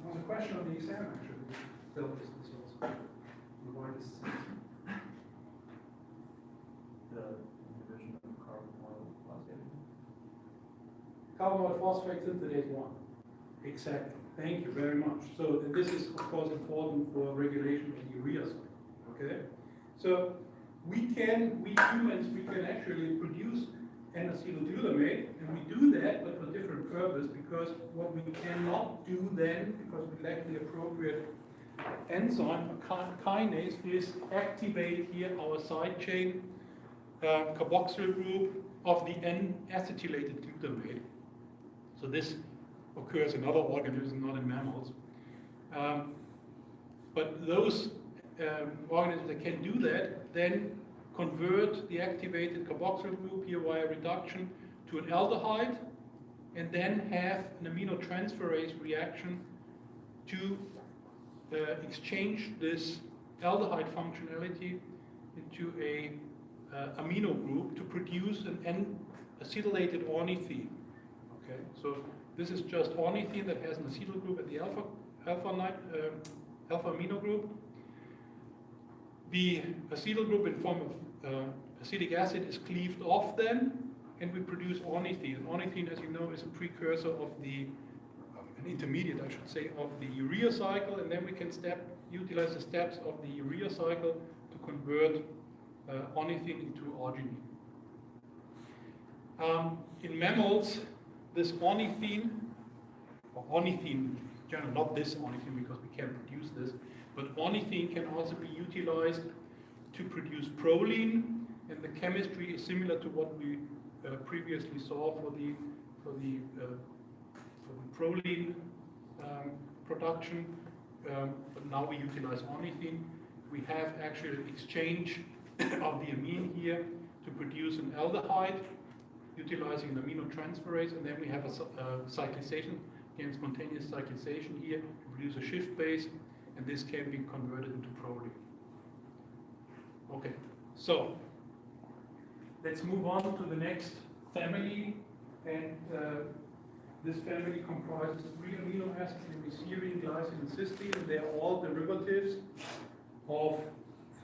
There was a question on the exam actually. Dealt with this also. Why this is the division of carbonyl phosphate. Carbonyl phosphate synthase 1. Exactly. Thank you very much. So this is of course important for regulation of the urea cycle. Okay. So we humans can actually produce N-acetylglutamate, and we do that, but for different purpose. Because what we cannot do then, because we lack the appropriate enzyme, a kinase, is activate here our side chain carboxyl group of the N-acetylated glutamate. So this occurs in other organisms, not in mammals. But those organisms that can do that then convert the activated carboxyl group here via reduction to an aldehyde, and then have an aminotransferase reaction to exchange this aldehyde functionality into a amino group to produce an N-acetylated ornithine. Okay, so this is just ornithine that has an acetyl group at the alpha amino group. The acetyl group in form of acetic acid is cleaved off then, and we produce ornithine. Ornithine, as you know, is a precursor of the, an intermediate, I should say, of the urea cycle, and then we can utilize the steps of the urea cycle to convert ornithine into arginine. In mammals, this ornithine, or ornithine in general, not this ornithine because we can't produce this, but ornithine can also be utilized to produce proline, and the chemistry is similar to what we previously saw for the proline production, but now we utilize ornithine. We have actually an exchange of the amine here to produce an aldehyde, utilizing an aminotransferase, and then we have a cyclization, again spontaneous cyclization here to produce a shift base, and this can be converted into proline. Okay, so let's move on to the next family, and this family comprises 3 amino acids, namely serine, glycine, and cysteine, and they are all derivatives of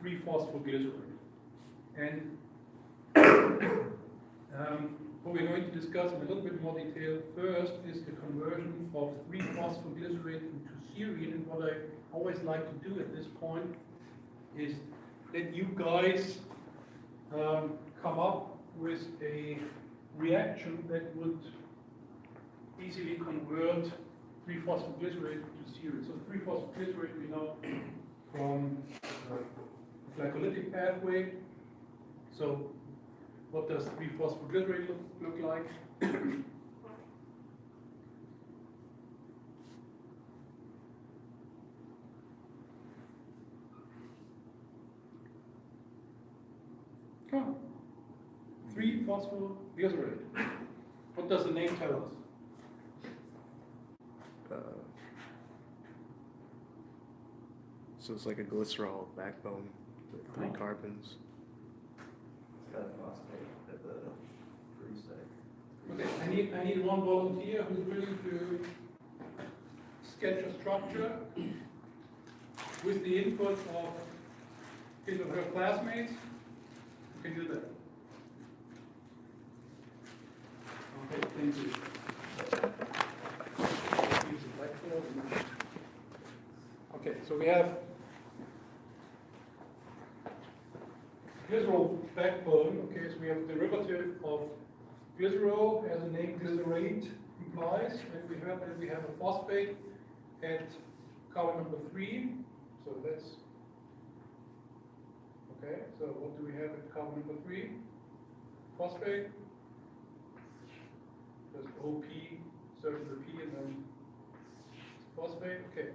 3-phosphoglycerol. And what we're going to discuss in a little bit more detail first is the conversion of 3-phosphoglycerate into serine. And what I always like to do at this point is let you guys come up with a reaction that would easily convert 3-phosphoglycerate into serine. So 3-phosphoglycerate we know from the glycolytic pathway. So what does 3-phosphoglycerate look like? Oh. 3-phosphoglycerate. What does the name tell us? So it's like a glycerol backbone with 3 carbons. It's got a phosphate at the free site. Okay, I need one volunteer who's willing to sketch a structure with the input of his or her classmates. You can do that. Okay, thank you. Use the blackboard. Okay, so we have glycerol backbone. Okay, so we have derivative of glycerol, as the name glycerate implies, and we have a phosphate at carbon number 3. So that's okay. So what do we have at carbon number 3? Phosphate. There's OP, circular P, and then phosphate. Okay.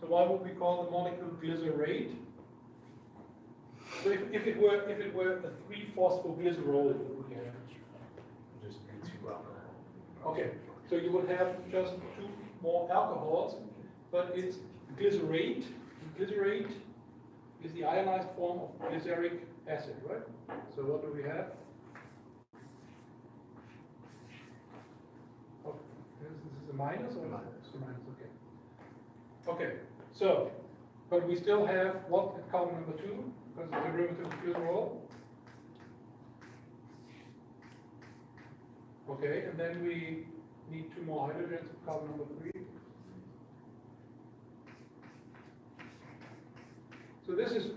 So why would we call the molecule glycerate? So if it were a 3-phosphoglycerol, what would you have? Just 2 alcohol. Okay, so you would have just 2 more alcohols, but it's glycerate. Glycerate is the ionized form of glyceric acid, right? So what do we have? Oh, this is a minus or Minus. a minus? Okay. Okay. So, but we still have what at carbon number 2 because it's a derivative of glycerol. Okay, and then we need 2 more hydrogens at carbon number 3. So this is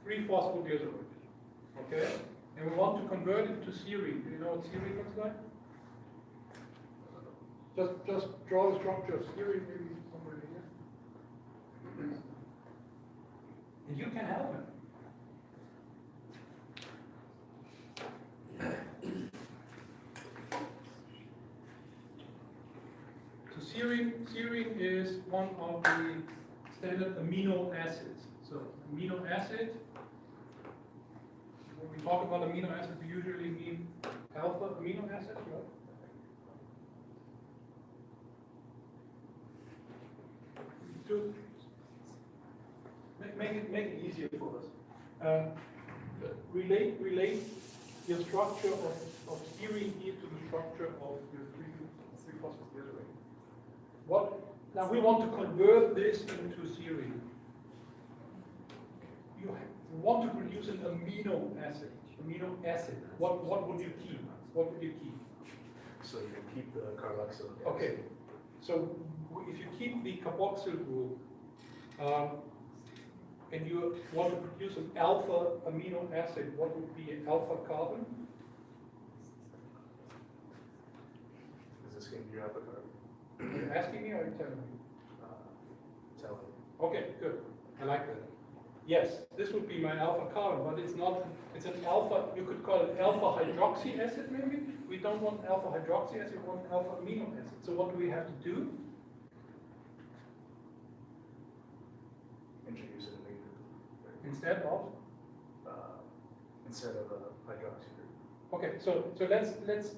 3-phosphoglycerate. Okay, and we want to convert it to serine. Do you know what serine looks like? Just draw the structure of serine maybe somewhere here. And you can help him. So serine is one of the standard amino acids. So amino acid, when we talk about amino acids, we usually mean alpha amino acids, right? To make it easier for us. Relate your structure of serine here to the structure of your 3-phosphoglycerate. Now we want to convert this into serine. You want to produce an amino acid. What would you keep? What would you keep? So you keep the carboxyl gas. Okay. So if you keep the carboxyl group, and you want to produce an alpha amino acid, what would be an alpha carbon? Is this going to be your alpha carbon? Are you asking me or are you telling me? Tell him. Okay, good. I like that. Yes, this would be my alpha carbon, but it's not, it's an alpha, you could call it alpha hydroxy acid maybe? We don't want alpha hydroxy acid, we want alpha amino acid. So what do we have to do? Introduce it later. Instead of? Instead of a hydroxy group. Okay, so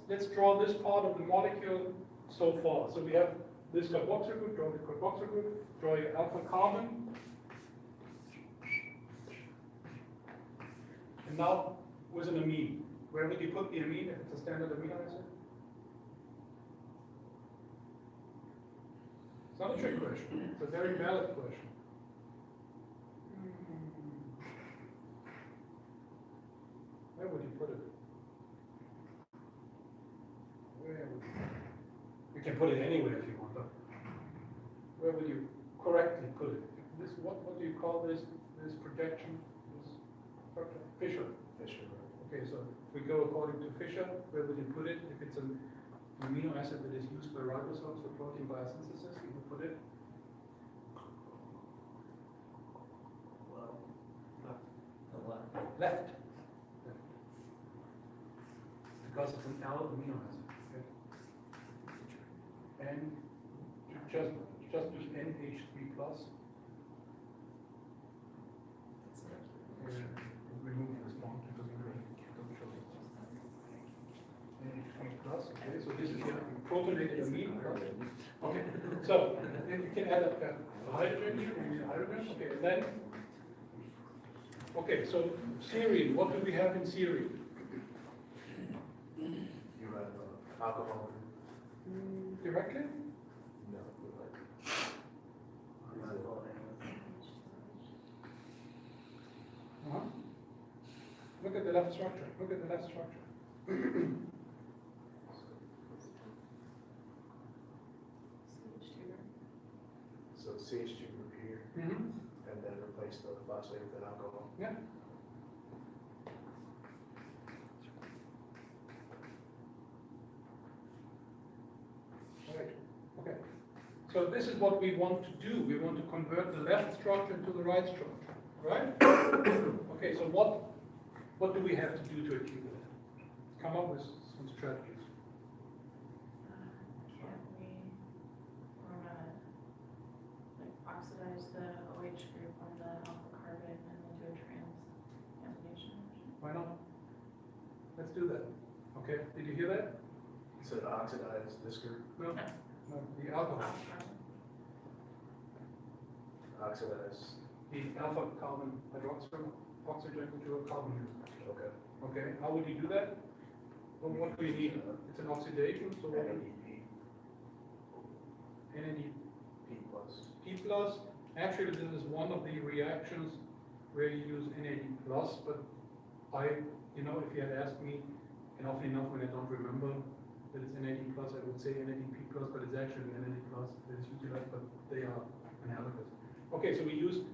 let's draw this part of the molecule so far. So we have this carboxyl group, draw the carboxyl group, draw your alpha carbon. And now with an amine. Where would you put the amine if it's a standard amino acid? It's not a trick question. It's a very valid question. Where would you put it? Where would you can put it anywhere if you want, but where would you correctly put it? This what do you call this projection? This structure? Fisher. Fisher. Okay, so if we go according to Fisher, where would you put it? If it's an amino acid that is used by ribosomes for protein biosynthesis, you would put it left. Because it's an L amino acid. Okay. And just use NH3 plus. Remove this bond because we don't show it. NH3 plus. Okay, so this is a protonated amine. Okay, so then you can add a hydrogen here. We need a hydrogen. Okay, and then. Okay, so serine. What do we have in serine? You have alcohol. Directly? No. Uh-huh. Look at the left structure. Look at the left structure. So CH2 group here, and then replace the phosphate with an alcohol. Yeah. Right. Okay. So this is what we want to do. We want to convert the left structure to the right structure. Right? Okay, so what do we have to do to achieve that? Come up with some strategies. Can't we oxidize the OH group on the alpha carbon and then do a transambulation? Why not? Let's do that. Okay, did you hear that? So to oxidize this group, No, no, the alcohol. oxidize. The alpha carbon hydroxyl oxygen to a carbon group. Okay. Okay, how would you do that? Well, what do you need? It's an oxidation, so what do NADP, NAD P plus. P plus. Actually, this is one of the reactions where you use NAD plus, but if you had asked me, and often enough when I don't remember that it's NAD plus, I would say NADP plus, but it's actually NAD plus that is utilized, but they are analogous. Okay, so we use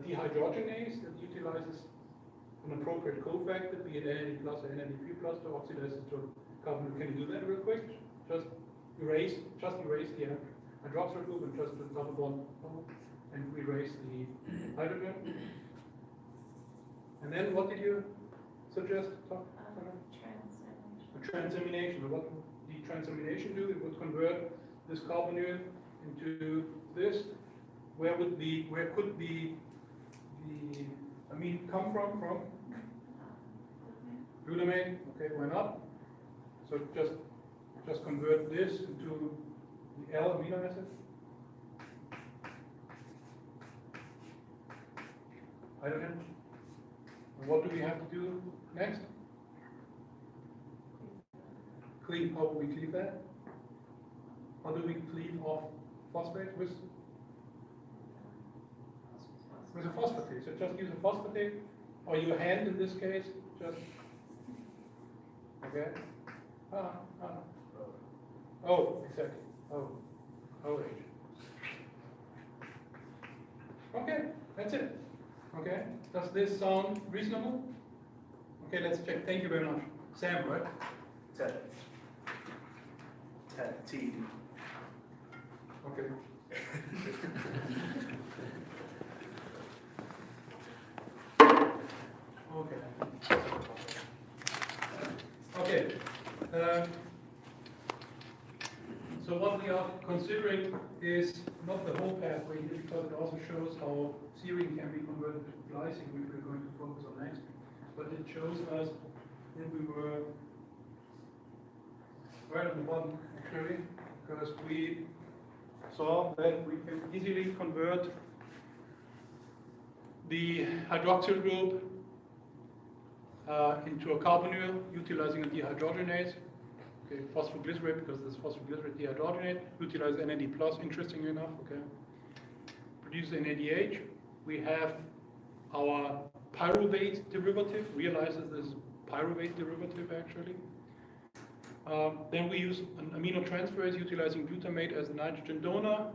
dehydrogenase that utilizes an appropriate cofactor, be it NAD plus or NADP plus, to oxidize it to carbon. Can you do that real quick? Just erase the hydroxyl group and just the double bond, and erase the hydrogen. And then what did you suggest? Transamination. A transamination. What would the transamination do? It would convert this carbonyl into this. Where could the amine come from? From glutamate. Okay, why not? So just convert this into the L amino acid. Hydrogen. And what do we have to do next? Cleave. How do we cleave that? How do we cleave off phosphate? With a phosphatase. So just use a phosphatase, or your hand in this case. Just okay. Oh, exactly. OH. Okay, that's it. Okay, does this sound reasonable? Okay, let's check. Thank you very much. Sam, right? T. Okay. Okay. Okay. So what we are considering is not the whole pathway here, because it also shows how serine can be converted to glycine, which we're going to focus on next. But it shows us that we were right at the bottom, actually, because we saw that we can easily convert the hydroxyl group into a carbonyl utilizing a dehydrogenase. Okay, phosphoglycerate, because this phosphoglycerate dehydrogenate, utilize NAD+, interestingly enough, okay. Produce NADH. We have our pyruvate derivative, realizes this is pyruvate derivative actually. Then we use an aminotransferase utilizing glutamate as the nitrogen donor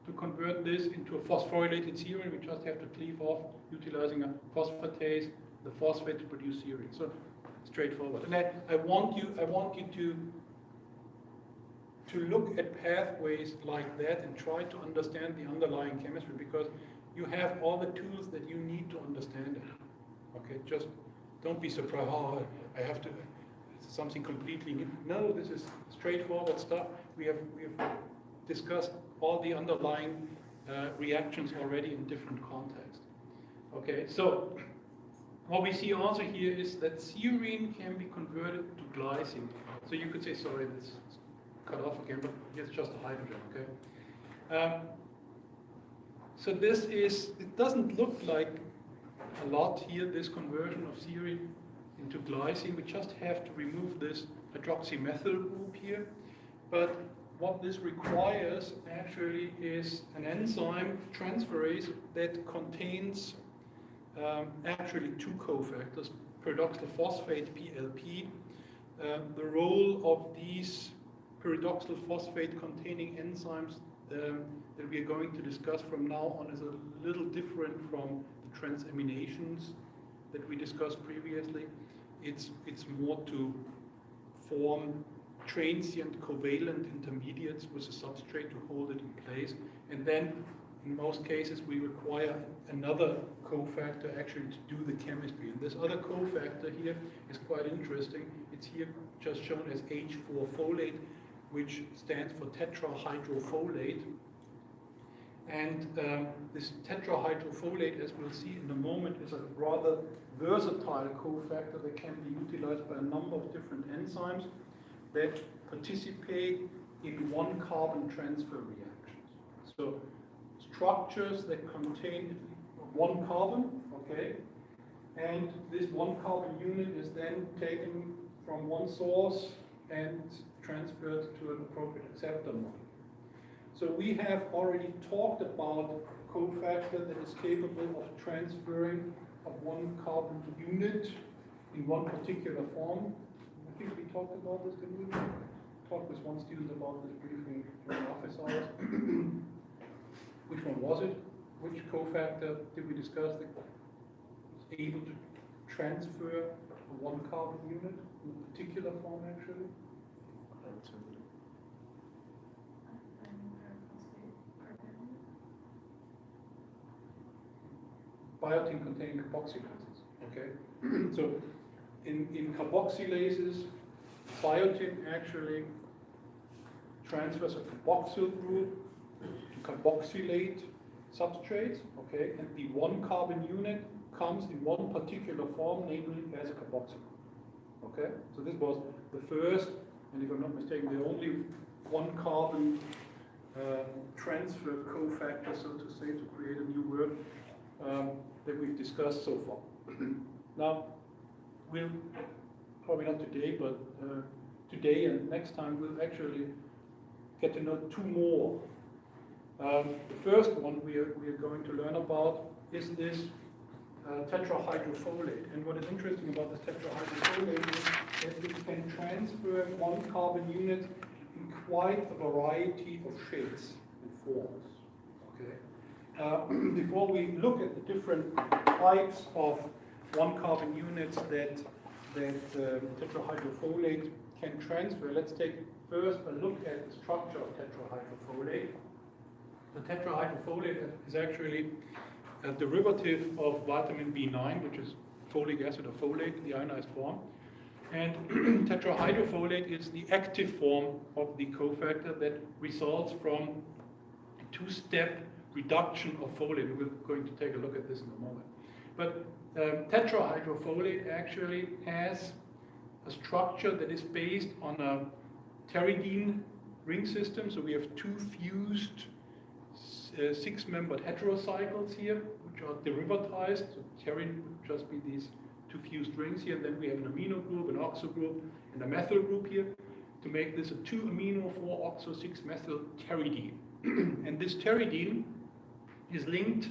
to convert this into a phosphorylated serine. We just have to cleave off utilizing a phosphatase, the phosphate to produce serine. So straightforward. And I want you to look at pathways like that and try to understand the underlying chemistry, because you have all the tools that you need to understand it. Okay, just don't be surprised. Oh, I have to. It's something completely new. No, this is straightforward stuff. We have discussed all the underlying reactions already in different contexts. Okay, so what we see also here is that serine can be converted to glycine. So you could say, sorry, this is cut off again, but it's just a hydrogen, okay? So this is, it doesn't look like a lot here, this conversion of serine into glycine. We just have to remove this hydroxymethyl group here. But what this requires actually is an enzyme transferase that contains actually two cofactors, pyridoxal phosphate, PLP. The role of these pyridoxal phosphate containing enzymes that we are going to discuss from now on is a little different from the transaminations that we discussed previously. It's more to form transient covalent intermediates with a substrate to hold it in place. And then in most cases we require another cofactor actually to do the chemistry. And this other cofactor here is quite interesting. It's here just shown as H4-folate, which stands for tetrahydrofolate. And this tetrahydrofolate, as we'll see in a moment, is a rather versatile cofactor that can be utilized by a number of different enzymes that participate in one carbon transfer reactions. So structures that contain one carbon, okay, and this one carbon unit is then taken from one source and transferred to an appropriate acceptor model. So we have already talked about a cofactor that is capable of transferring of one carbon unit in one particular form. I think we talked about this, didn't we? Talked with one student about this briefly during office hours. Which one was it? Which cofactor did we discuss that was able to transfer a one carbon unit in a particular form actually? Biotin containing carboxylases. Okay, so in carboxylases, biotin actually transfers a carboxyl group to carboxylate substrates, okay, and the one carbon unit comes in one particular form, namely as a carboxyl group, okay? So this was the first, and if I'm not mistaken, the only one carbon transfer cofactor, so to say, to create a new word that we've discussed so far. Now, we'll, probably not today, but today and next time we'll actually get to know two more. The first one we are going to learn about is this tetrahydrofolate. And what is interesting about this tetrahydrofolate is that it can transfer one carbon unit in quite a variety of shapes and forms. Okay. Before we look at the different types of one carbon units that tetrahydrofolate can transfer, let's take first a look at the structure of tetrahydrofolate. The tetrahydrofolate is actually a derivative of vitamin B9, which is folic acid or folate in the ionized form. And tetrahydrofolate is the active form of the cofactor that results from a two-step reduction of folate. We're going to take a look at this in a moment. But tetrahydrofolate actually has a structure that is based on a pteridine ring system. So we have two fused six-membered heterocycles here, which are derivatized. So pterin would just be these two fused rings here. And then we have an amino group, an oxo group, and a methyl group here to make this a 2-amino 4-oxo-6-methyl pteridine. And this pteridine is linked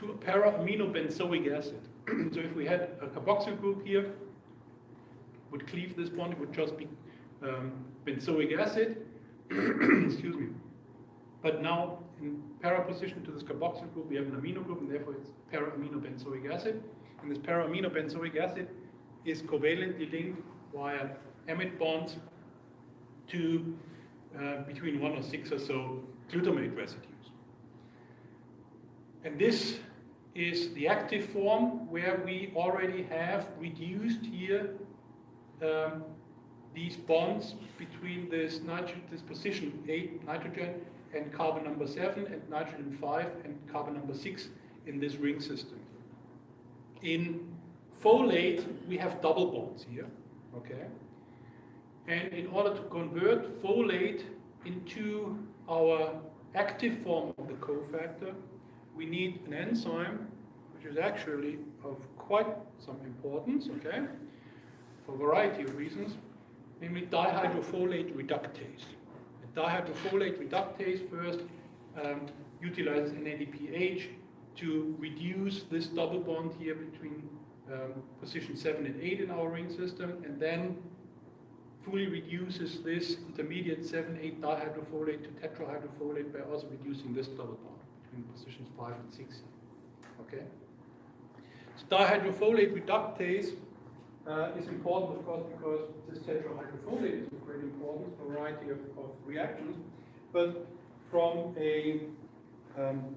to a para-aminobenzoic acid. So if we had a carboxyl group here, would cleave this bond, it would just be benzoic acid. Excuse me. But now, in para position to this carboxyl group, we have an amino group, and therefore it's para-aminobenzoic acid. And this para-aminobenzoic acid is covalently linked via amide bonds to between 1 or 6 or so glutamate residues. And this is the active form where we already have reduced here these bonds between this position 8 nitrogen and carbon number 7 and nitrogen 5 and carbon number 6 in this ring system. In folate, we have double bonds here, okay? And in order to convert folate into our active form of the cofactor, we need an enzyme which is actually of quite some importance, okay, for a variety of reasons, namely dihydrofolate reductase. And dihydrofolate reductase first utilizes NADPH to reduce this double bond here between position 7 and 8 in our ring system, and then fully reduces this intermediate 7,8 dihydrofolate to tetrahydrofolate by also reducing this double bond between positions 5 and 6. Okay? So dihydrofolate reductase is important, of course, because this tetrahydrofolate is of great importance for a variety of reactions. But from a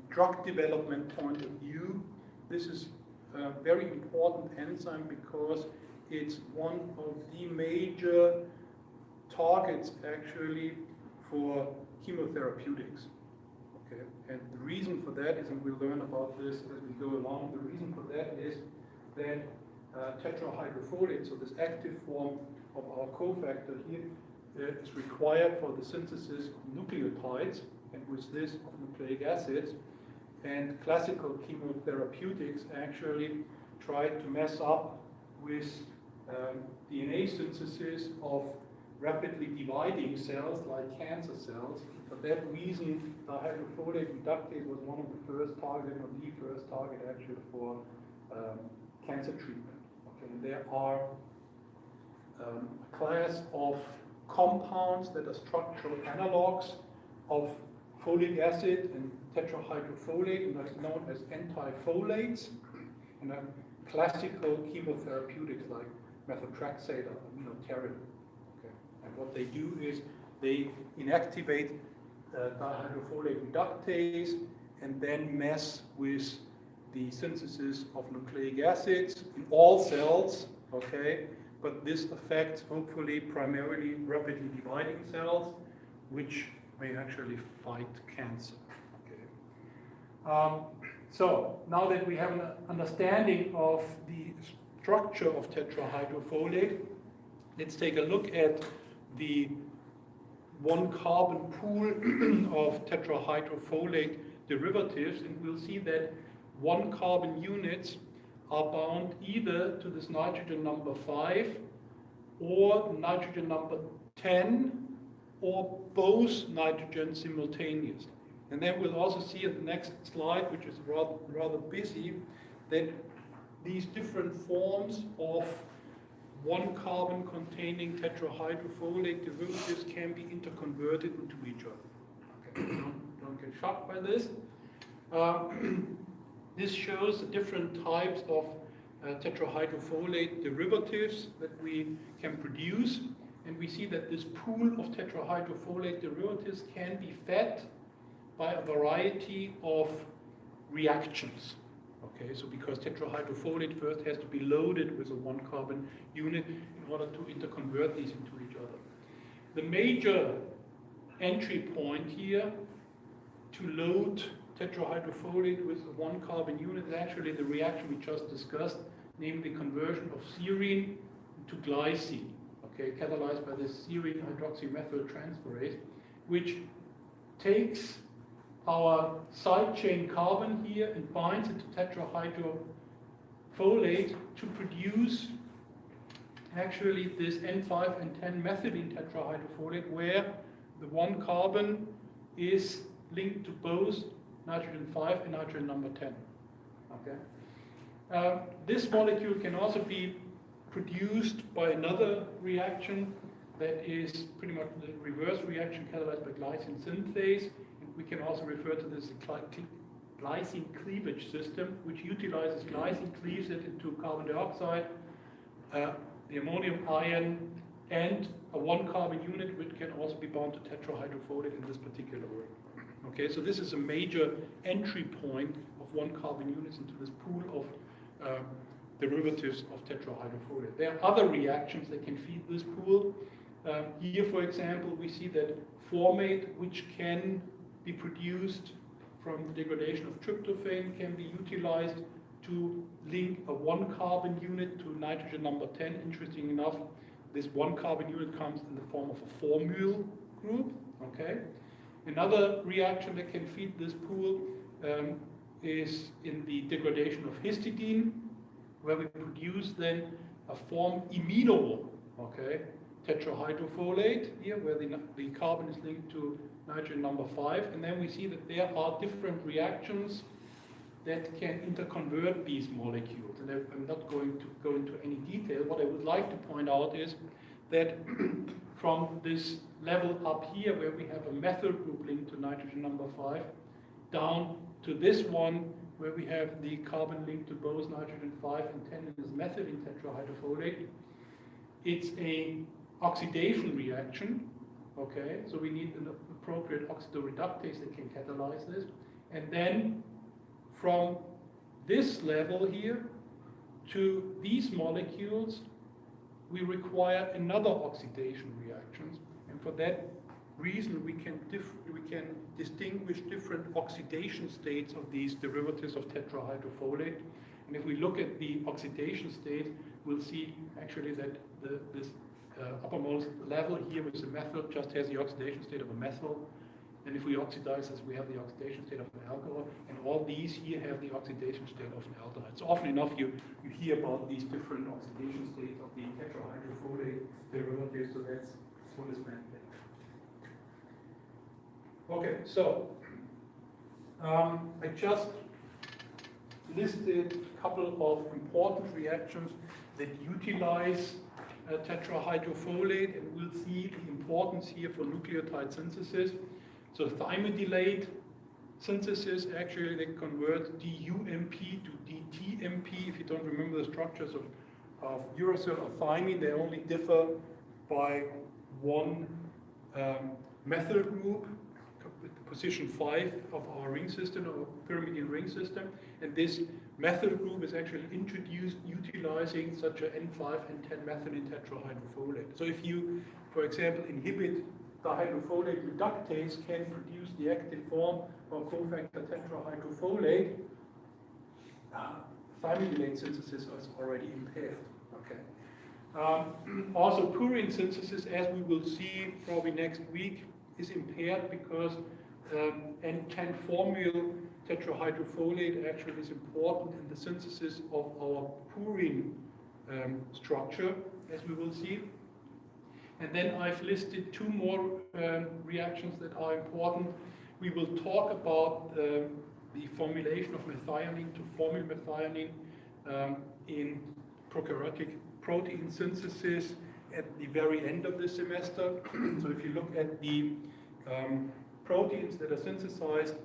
drug development point of view, this is a very important enzyme because it's one of the major targets actually for chemotherapeutics. Okay, and the reason for that is, and we'll learn about this as we go along, the reason for that is that tetrahydrofolate, so this active form of our cofactor here, is required for the synthesis of nucleotides, and with this of nucleic acids. And classical chemotherapeutics actually try to mess up with DNA synthesis of rapidly dividing cells like cancer cells. For that reason, dihydrofolate reductase was one of the first targets, or the first target actually for cancer treatment. Okay, and there are a class of compounds that are structural analogs of folic acid and tetrahydrofolate, and that's known as antifolates, and classical chemotherapeutics like methotrexate or aminoterol. Okay. And what they do is they inactivate dihydrofolate reductase and then mess with the synthesis of nucleic acids in all cells, okay? But this affects hopefully primarily rapidly dividing cells, which may actually fight cancer. Okay. So now that we have an understanding of the structure of tetrahydrofolate, let's take a look at the one carbon pool of tetrahydrofolate derivatives, and we'll see that one carbon units are bound either to this nitrogen number 5 or nitrogen number 10 or both nitrogen simultaneously. And then we'll also see in the next slide, which is rather busy, that these different forms of one carbon containing tetrahydrofolate derivatives can be interconverted into each other. Okay, don't get shocked by this. This shows the different types of tetrahydrofolate derivatives that we can produce, and we see that this pool of tetrahydrofolate derivatives can be fed by a variety of reactions. Okay, so because tetrahydrofolate first has to be loaded with a one carbon unit in order to interconvert these into each other. The major entry point here to load tetrahydrofolate with a one carbon unit is actually the reaction we just discussed, namely the conversion of serine to glycine, okay, catalyzed by this serine hydroxymethyltransferase, which takes our side chain carbon here and binds it to tetrahydrofolate to produce actually this N5 and 10 methylene tetrahydrofolate, where the one carbon is linked to both nitrogen 5 and nitrogen number 10. Okay. This molecule can also be produced by another reaction that is pretty much the reverse reaction catalyzed by glycine synthase. We can also refer to this as glycine cleavage system, which utilizes glycine, cleaves it into carbon dioxide, the ammonium ion, and a one carbon unit, which can also be bound to tetrahydrofolate in this particular way. Okay, so this is a major entry point of one carbon units into this pool of derivatives of tetrahydrofolate. There are other reactions that can feed this pool. Here, for example, we see that formate, which can be produced from the degradation of tryptophan, can be utilized to link a one carbon unit to nitrogen number 10. Interesting enough, this one carbon unit comes in the form of a formyl group. Okay. Another reaction that can feed this pool is in the degradation of histidine, where we produce then a form Amino, okay, tetrahydrofolate here, where the carbon is linked to nitrogen number 5, and then we see that there are different reactions that can interconvert these molecules. And I'm not going to go into any detail. What I would like to point out is that from this level up here, where we have a methyl group linked to nitrogen number 5, down to this one, where we have the carbon linked to both nitrogen 5 and 10 in this methylene tetrahydrofolate, it's an oxidation reaction. Okay, so we need an appropriate oxidoreductase that can catalyze this. And then from this level here to these molecules, we require another oxidation reactions. And for that reason, we can distinguish different oxidation states of these derivatives of tetrahydrofolate. And if we look at the oxidation state, we'll see actually that this uppermost level here with the methyl just has the oxidation state of a methyl. And if we oxidize this, we have the oxidation state of an alcohol. And all these here have the oxidation state of an aldehyde. So often enough, you hear about these different oxidation states of the tetrahydrofolate derivatives. So that's what is meant there. Okay, so I just listed a couple of important reactions that utilize tetrahydrofolate, and we'll see the importance here for nucleotide synthesis. So thymidylate synthesis, actually they convert DUMP to DTMP. If you don't remember the structures of uracil or thymine, they only differ by one methyl group, position 5 of our ring system, or pyrimidine ring system, and this methyl group is actually introduced utilizing such a N5 and 10 methylene tetrahydrofolate. So if you, for example, inhibit dihydrofolate reductase, can produce the active form of cofactor tetrahydrofolate, thymidylate synthesis is already impaired. Okay. Also, purine synthesis, as we will see probably next week, is impaired because N10-formyl tetrahydrofolate actually is important in the synthesis of our purine structure, as we will see. And then I've listed two more reactions that are important. We will talk about the formulation of methionine to formyl methionine in prokaryotic protein synthesis at the very end of the semester. So if you look at the proteins that are synthesized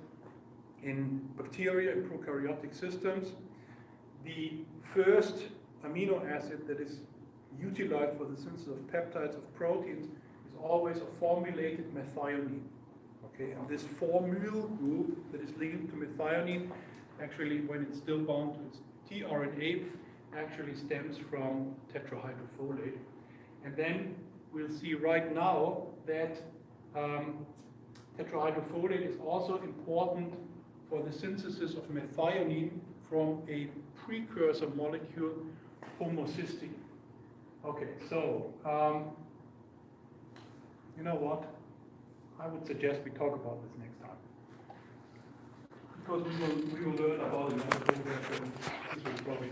in bacteria and prokaryotic systems, the first amino acid that is utilized for the synthesis of peptides of proteins is always a formulated methionine. Okay, and this formyl group that is linked to methionine, actually when it's still bound to its tRNA, actually stems from tetrahydrofolate. And then we'll see right now that tetrahydrofolate is also important for the synthesis of methionine from a precursor molecule, homocysteine. Okay, so you know what? I would suggest we talk about this next time, because we will learn about another program. This will probably